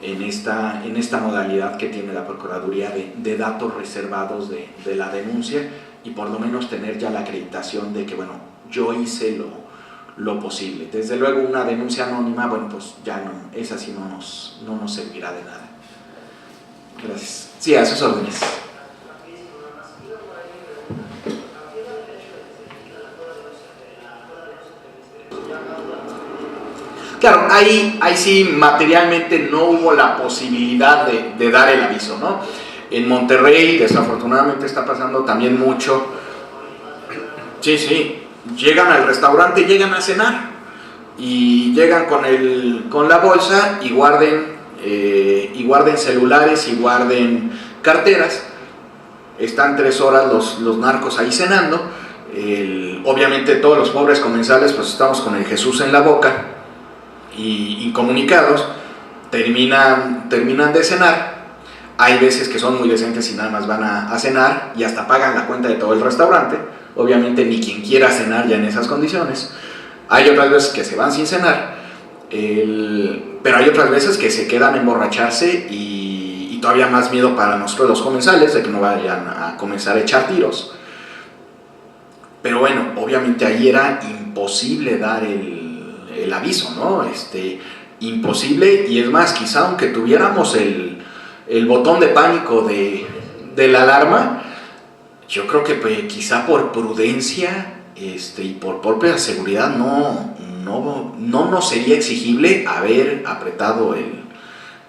en esta modalidad que tiene la Procuraduría de datos reservados de la denuncia y por lo menos tener ya la acreditación de que, bueno, yo hice lo posible. Desde luego una denuncia anónima, bueno, pues ya no, esa sí no nos servirá de nada. Gracias. Sí, a sus órdenes. Claro, ahí sí materialmente no hubo la posibilidad de dar el aviso, ¿no? En Monterrey desafortunadamente está pasando también mucho. Sí, llegan al restaurante, llegan a cenar y llegan con la bolsa y guarden celulares y guarden carteras. Están 3 horas los narcos ahí cenando. Obviamente todos los pobres comensales pues estamos con el Jesús en la boca y incomunicados, terminan de cenar. Hay veces que son muy decentes y nada más van a cenar y hasta pagan la cuenta de todo el restaurante. Obviamente ni quien quiera cenar ya en esas condiciones. Hay otras veces que se van sin cenar, pero hay otras veces que se quedan a emborracharse y todavía más miedo para nosotros los comensales de que no vayan a comenzar a echar tiros. Pero bueno, obviamente ahí era imposible dar el aviso, ¿no? Imposible, y es más, quizá aunque tuviéramos el botón de pánico de la alarma, yo creo que pues, quizá por prudencia y por propia seguridad no nos sería exigible haber apretado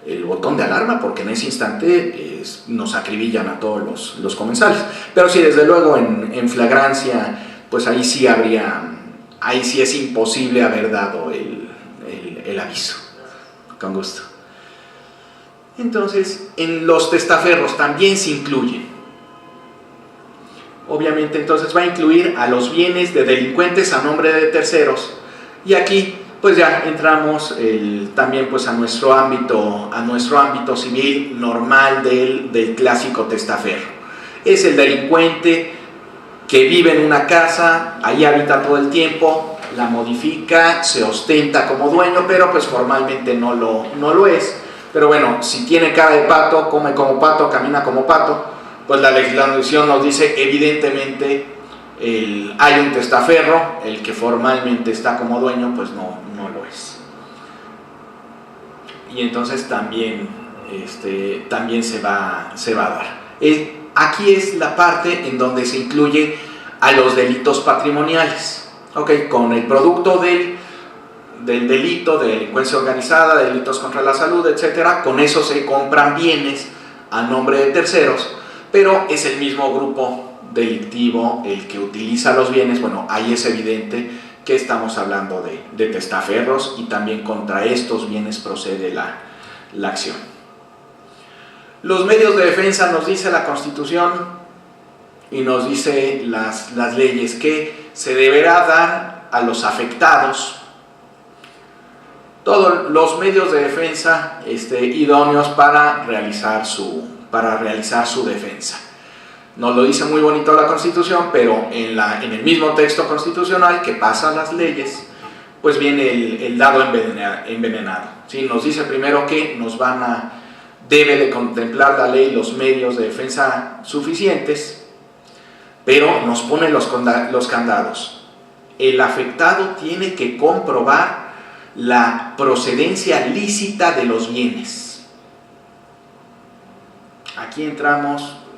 el botón de alarma, porque en ese instante nos acribillan a todos los comensales. Pero sí, desde luego en flagrancia, pues ahí sí es imposible haber dado el aviso. Con gusto. Entonces, en los testaferros también se incluyen. Obviamente entonces va a incluir a los bienes de delincuentes a nombre de terceros, y aquí pues ya entramos también pues a nuestro ámbito civil normal del clásico testaferro. Es el delincuente que vive en una casa, ahí habita todo el tiempo, la modifica, se ostenta como dueño, pero pues formalmente no lo es. Pero bueno, si tiene cara de pato, come como pato, camina como pato, pues la legislación nos dice evidentemente hay un testaferro, el que formalmente está como dueño pues no lo es. Y entonces también se va a dar. Aquí es la parte en donde se incluye a los delitos patrimoniales. Okay, con el producto del delito de delincuencia organizada, delitos contra la salud, etcétera, con eso se compran bienes a nombre de terceros, pero es el mismo grupo delictivo el que utiliza los bienes. Bueno, ahí es evidente que estamos hablando de testaferros, y también contra estos bienes procede la acción. Los medios de defensa nos dice la Constitución y nos dice las leyes que se deberá dar a los afectados todos los medios de defensa idóneos para realizar su defensa. Nos lo dice muy bonito la Constitución, pero en el mismo texto constitucional que pasa las leyes, pues viene el dado envenenado. ¿Sí? Nos dice primero que debe de contemplar la ley los medios de defensa suficientes, pero nos pone los candados. El afectado tiene que comprobar la procedencia lícita de los bienes. Aquí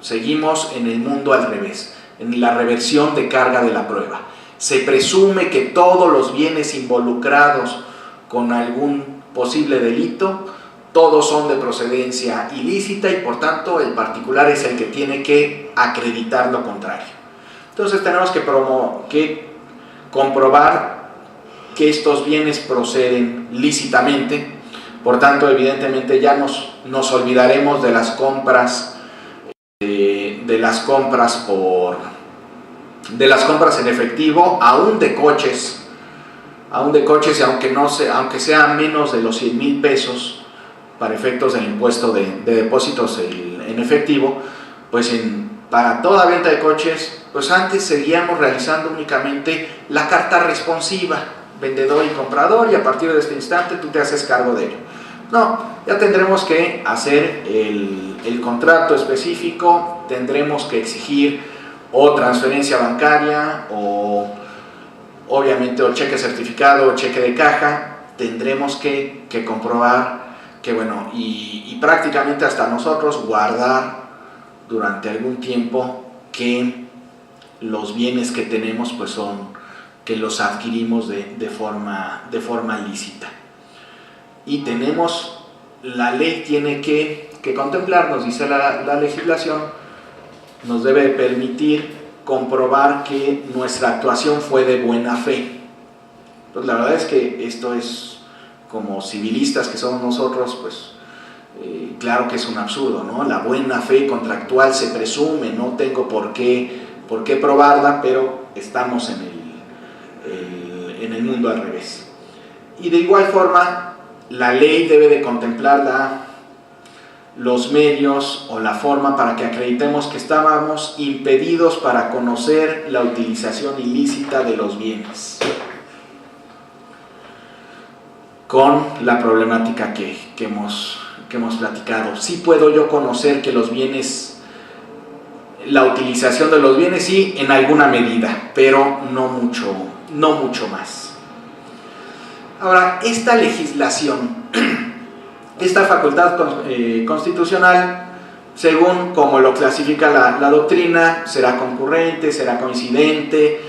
seguimos en el mundo al revés, en la reversión de carga de la prueba. Se presume que todos los bienes involucrados con algún posible delito, todos son de procedencia ilícita, y por tanto el particular es el que tiene que acreditar lo contrario. Entonces tenemos que comprobar que estos bienes proceden lícitamente. Por tanto, evidentemente ya nos olvidaremos de las compras en efectivo, aún de coches, y aunque sea menos de los 100,000 pesos para efectos del impuesto de depósitos en efectivo, pues para toda venta de coches, pues antes seguíamos realizando únicamente la carta responsiva, vendedor y comprador, y a partir de este instante tú te haces cargo de ello. No, ya tendremos que hacer el contrato específico, tendremos que exigir o transferencia bancaria, o obviamente o cheque certificado o cheque de caja. Tendremos que comprobar que, bueno, y prácticamente hasta nosotros guardar durante algún tiempo que los bienes que tenemos pues que los adquirimos de forma lícita. Y la ley tiene que contemplar, nos dice la legislación, nos debe permitir comprobar que nuestra actuación fue de buena fe. Pues la verdad es que esto es, como civilistas que somos nosotros, pues claro que es un absurdo, ¿no? La buena fe contractual se presume, no tengo por qué probarla, pero estamos en el mundo al revés. Y de igual forma, la ley debe de contemplar los medios o la forma para que acreditemos que estábamos impedidos para conocer la utilización ilícita de los bienes. con la problemática que hemos platicado. Sí puedo yo conocer que los bienes, la utilización de los bienes sí, en alguna medida, pero no mucho más. Ahora, esta legislación, esta facultad constitucional, según como lo clasifica la doctrina, será concurrente, será coincidente.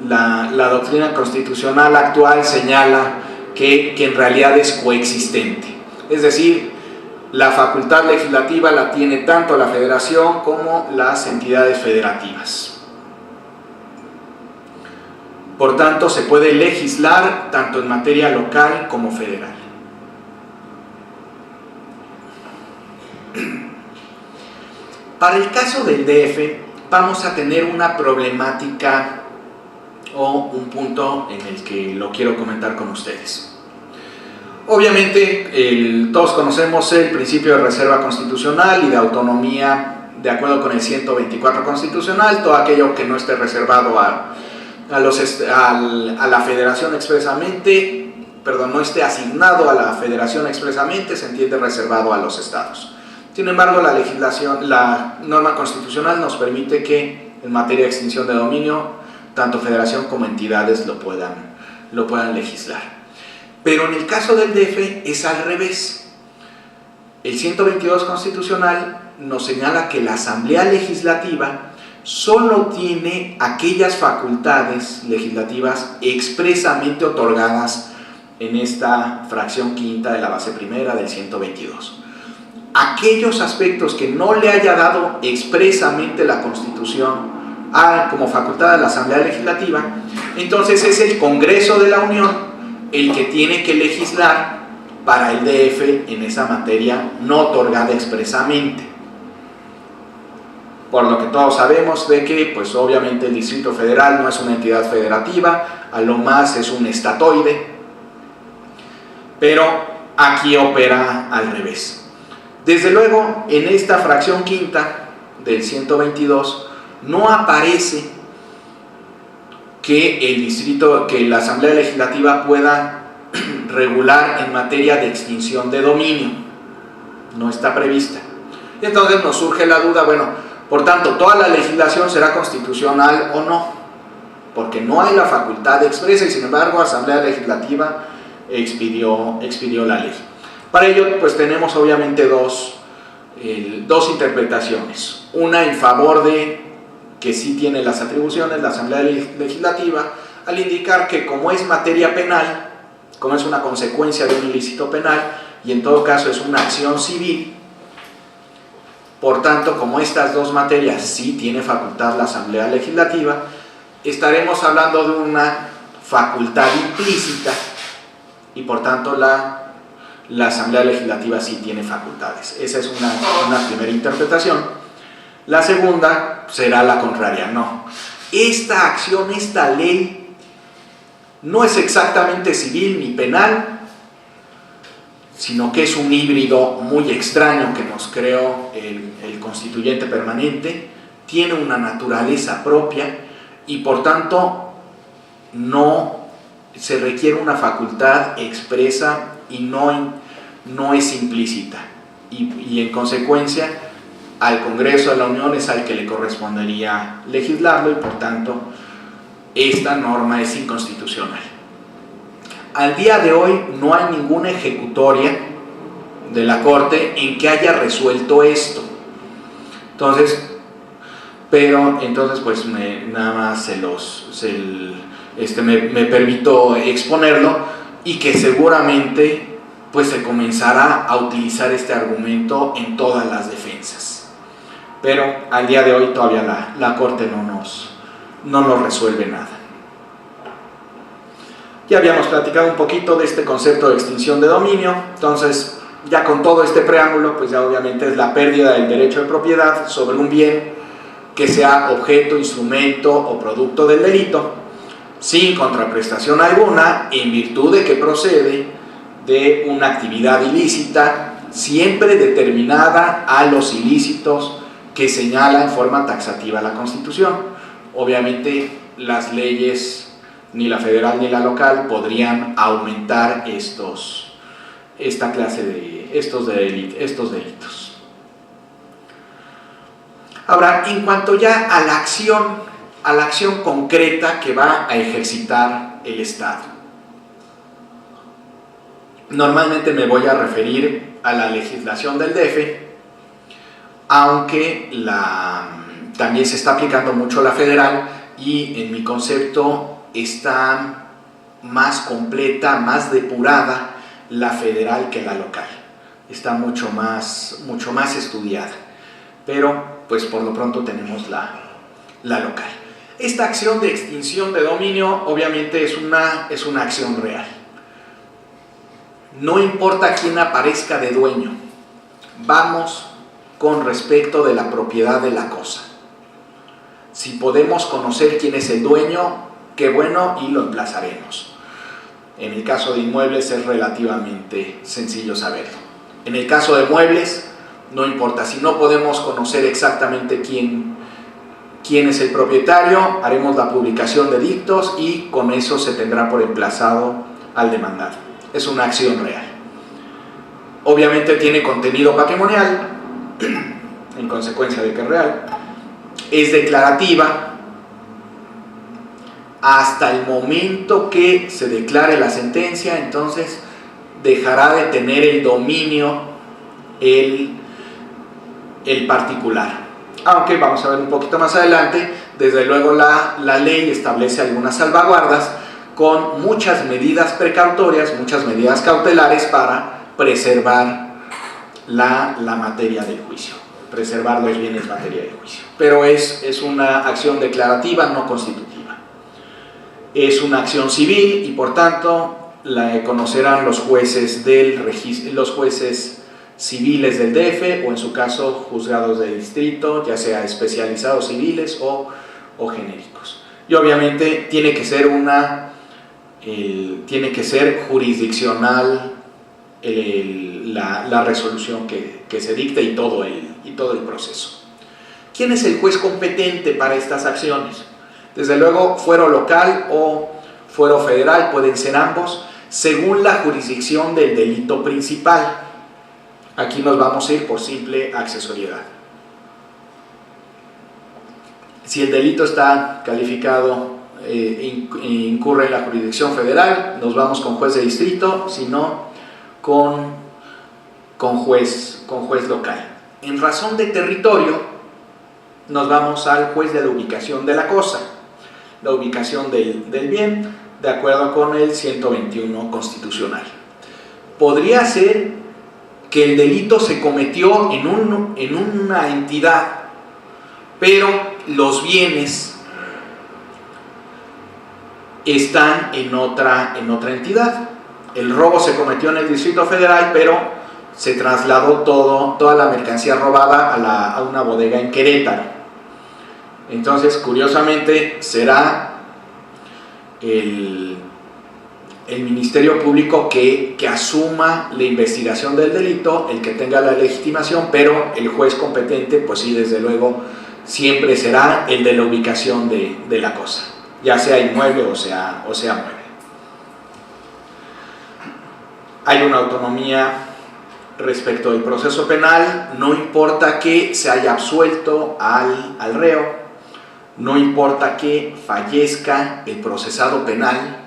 La doctrina constitucional actual señala que en realidad es coexistente, es decir, la facultad legislativa la tiene tanto la federación como las entidades federativas. Por tanto, se puede legislar tanto en materia local como federal. Para el caso del DF, vamos a tener una problemática o un punto en el que lo quiero comentar con ustedes. Obviamente, todos conocemos el principio de reserva constitucional y de autonomía de acuerdo con el 124 constitucional, todo aquello que no esté reservado a la federación expresamente, no esté asignado a la federación expresamente, se entiende reservado a los estados. Sin embargo, la norma constitucional nos permite que en materia de extinción de dominio, tanto federación como entidades lo puedan legislar. Pero en el caso del DF es al revés. El 122 constitucional nos señala que la Asamblea Legislativa solo tiene aquellas facultades legislativas expresamente otorgadas en esta fracción quinta de la base primera del 122. Aquellos aspectos que no le haya dado expresamente la Constitución como facultad de la Asamblea Legislativa, entonces es el Congreso de la Unión el que tiene que legislar para el DF en esa materia no otorgada expresamente. Por lo que todos sabemos de que, pues obviamente el Distrito Federal no es una entidad federativa, a lo más es un estatoide, pero aquí opera al revés. Desde luego, en esta fracción quinta del 122 no aparece que la Asamblea Legislativa pueda regular en materia de extinción de dominio. No está prevista. Y entonces nos surge la duda, por tanto, ¿toda la legislación será constitucional o no? Porque no hay la facultad expresa y sin embargo la Asamblea Legislativa expidió la ley. Para ello, pues tenemos obviamente dos interpretaciones. Una en favor de que sí tiene las atribuciones la Asamblea Legislativa, al indicar que como es materia penal, como es una consecuencia de un ilícito penal, y en todo caso es una acción civil, por tanto, como estas dos materias sí tiene facultad la Asamblea Legislativa, estaremos hablando de una facultad implícita, y por tanto la Asamblea Legislativa sí tiene facultades. Esa es una primera interpretación. La segunda será la contraria. No, esta acción, esta ley no es exactamente civil ni penal, sino que es un híbrido muy extraño que nos creó el constituyente permanente, tiene una naturaleza propia y por tanto no se requiere una facultad expresa y no es implícita, y en consecuencia al Congreso de la Unión es al que le correspondería legislarlo y por tanto esta norma es inconstitucional. Al día de hoy no hay ninguna ejecutoria de la Corte en que haya resuelto esto. Entonces pues nada más me permito exponerlo y que seguramente pues se comenzará a utilizar este argumento en todas las defensas. Pero al día de hoy todavía la Corte no nos resuelve nada. Ya habíamos platicado un poquito de este concepto de extinción de dominio, entonces ya con todo este preámbulo, pues ya obviamente es la pérdida del derecho de propiedad sobre un bien que sea objeto, instrumento o producto del delito, sin contraprestación alguna, en virtud de que procede de una actividad ilícita, siempre determinada a los ilícitos que señala en forma taxativa la Constitución. Obviamente las leyes ni la federal ni la local podrían aumentar estos delitos. Ahora, en cuanto ya a la acción concreta que va a ejercitar el Estado, normalmente me voy a referir a la legislación del DF, aunque también se está aplicando mucho la federal, y en mi concepto está más completa, más depurada la federal que la local. Está mucho más estudiada, pero pues por lo pronto tenemos la local. Esta acción de extinción de dominio obviamente es una acción real. No importa quién aparezca de dueño, vamos con respecto de la propiedad de la cosa. Si podemos conocer quién es el dueño, qué bueno, y lo emplazaremos. En el caso de inmuebles es relativamente sencillo saberlo. En el caso de muebles, no importa. Si no podemos conocer exactamente quién es el propietario, haremos la publicación de dictos y con eso se tendrá por emplazado al demandado. Es una acción real. Obviamente tiene contenido patrimonial, en consecuencia de que es real. Es declarativa hasta el momento que se declare la sentencia, entonces dejará de tener el dominio el particular. Aunque vamos a ver un poquito más adelante, desde luego la ley establece algunas salvaguardas con muchas medidas precautorias, muchas medidas cautelares para preservar la materia del juicio, preservar los bienes materia del juicio. Pero es una acción declarativa, no constitutiva. Es una acción civil y por tanto la conocerán los jueces los jueces civiles del DF, o en su caso juzgados de distrito, ya sea especializados civiles o genéricos. Y obviamente tiene que ser jurisdiccional la resolución que se dicte y todo el proceso. ¿Quién es el juez competente para estas acciones? Desde luego, fuero local o fuero federal, pueden ser ambos, según la jurisdicción del delito principal. Aquí nos vamos a ir por simple accesoriedad. Si el delito está calificado, incurre en la jurisdicción federal, nos vamos con juez de distrito, si no, con juez local. En razón de territorio, nos vamos al juez de la ubicación de la cosa, la ubicación del bien, de acuerdo con el 121 constitucional. Podría ser que el delito se cometió en una entidad, pero los bienes están en otra entidad. El robo se cometió en el Distrito Federal, pero se trasladó toda la mercancía robada a una bodega en Querétaro. Entonces, curiosamente, será el Ministerio Público que asuma la investigación del delito, el que tenga la legitimación, pero el juez competente, pues sí, desde luego, siempre será el de la ubicación de la cosa, ya sea inmueble o sea mueble. Hay una autonomía respecto del proceso penal, no importa que se haya absuelto al reo, no importa que fallezca el procesado penal,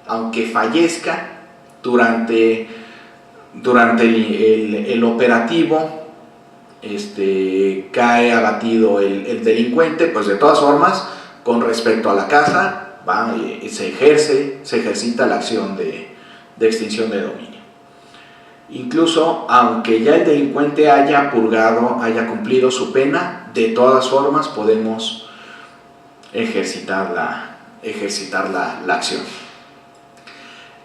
aunque fallezca durante el operativo, cae abatido el delincuente, pues de todas formas, con respecto a la casa, se ejercita la acción de extinción de dominio. Incluso aunque ya el delincuente haya purgado, haya cumplido su pena, de todas formas podemos ejercitar la acción.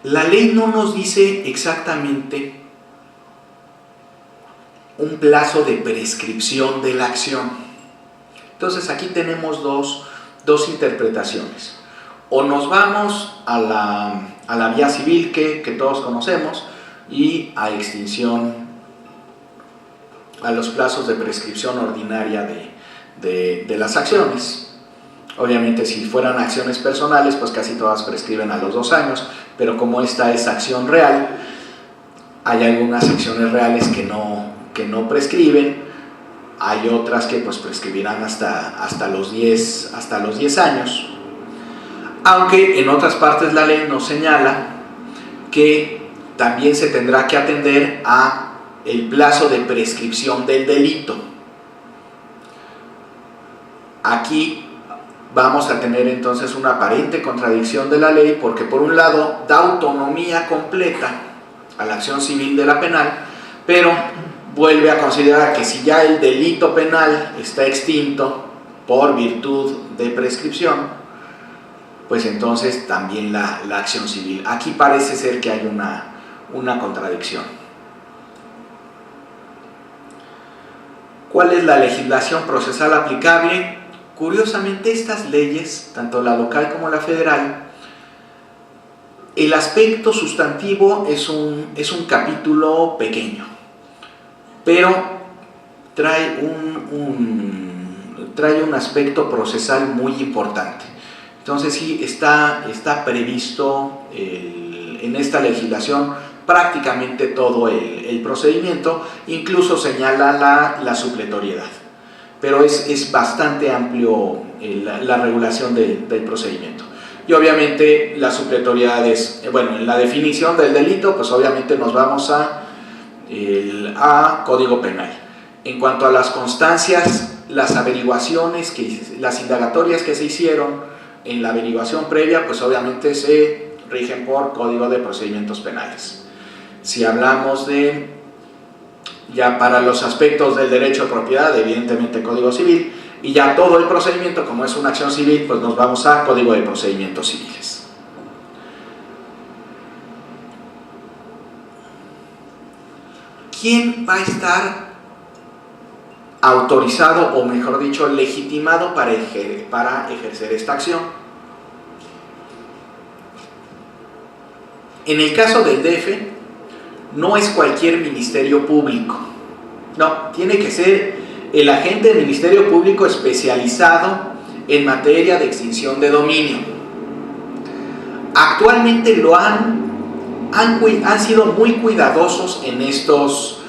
La ley no nos dice exactamente un plazo de prescripción de la acción. Entonces aquí tenemos dos interpretaciones. O nos vamos a la vía civil que todos conocemos y a extinción, a los plazos de prescripción ordinaria de las acciones. Obviamente si fueran acciones personales, pues casi todas prescriben a los 2 años, pero como esta es acción real, hay algunas acciones reales que no prescriben, hay otras que pues prescribirán hasta los 10 años, aunque en otras partes la ley nos señala que también se tendrá que atender a el plazo de prescripción del delito. Aquí vamos a tener entonces una aparente contradicción de la ley, porque por un lado da autonomía completa a la acción civil de la penal, pero vuelve a considerar que si ya el delito penal está extinto por virtud de prescripción, pues entonces también la acción civil. Aquí parece ser que hay una contradicción. ¿Cuál es la legislación procesal aplicable? Curiosamente, estas leyes, tanto la local como la federal, el aspecto sustantivo es un capítulo pequeño, pero trae un aspecto procesal muy importante. Entonces sí, está previsto en esta legislación prácticamente todo el procedimiento, incluso señala la supletoriedad. Pero es bastante amplio la regulación del procedimiento. Y obviamente la supletoriedad es, en la definición del delito, pues obviamente nos vamos a Código Penal. En cuanto a las constancias, las averiguaciones, las indagatorias que se hicieron en la averiguación previa, pues obviamente se rigen por Código de Procedimientos Penales. Si hablamos ya para los aspectos del derecho de propiedad, evidentemente Código Civil, y ya todo el procedimiento, como es una acción civil, pues nos vamos a Código de Procedimientos Civiles. ¿Quién va a estar autorizado, o mejor dicho, legitimado para ejercer esta acción? En el caso del DF, no es cualquier ministerio público, no, tiene que ser el agente del Ministerio Público especializado en materia de extinción de dominio. Actualmente han sido muy cuidadosos en estos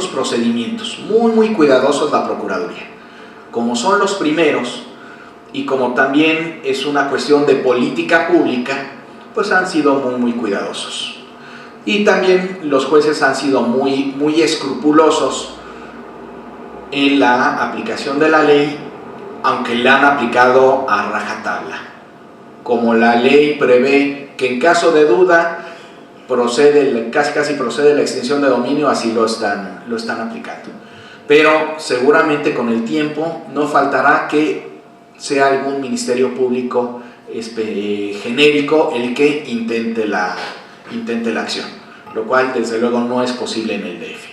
procedimientos, muy cuidadosos la Procuraduría. Como son los primeros y como también es una cuestión de política pública, pues han sido muy cuidadosos. Y también los jueces han sido muy escrupulosos en la aplicación de la ley, aunque la han aplicado a rajatabla. Como la ley prevé que en caso de duda casi procede la extinción de dominio, así lo están aplicando. Pero seguramente con el tiempo no faltará que sea algún ministerio público genérico el que intente la acción, lo cual desde luego no es posible en el DF.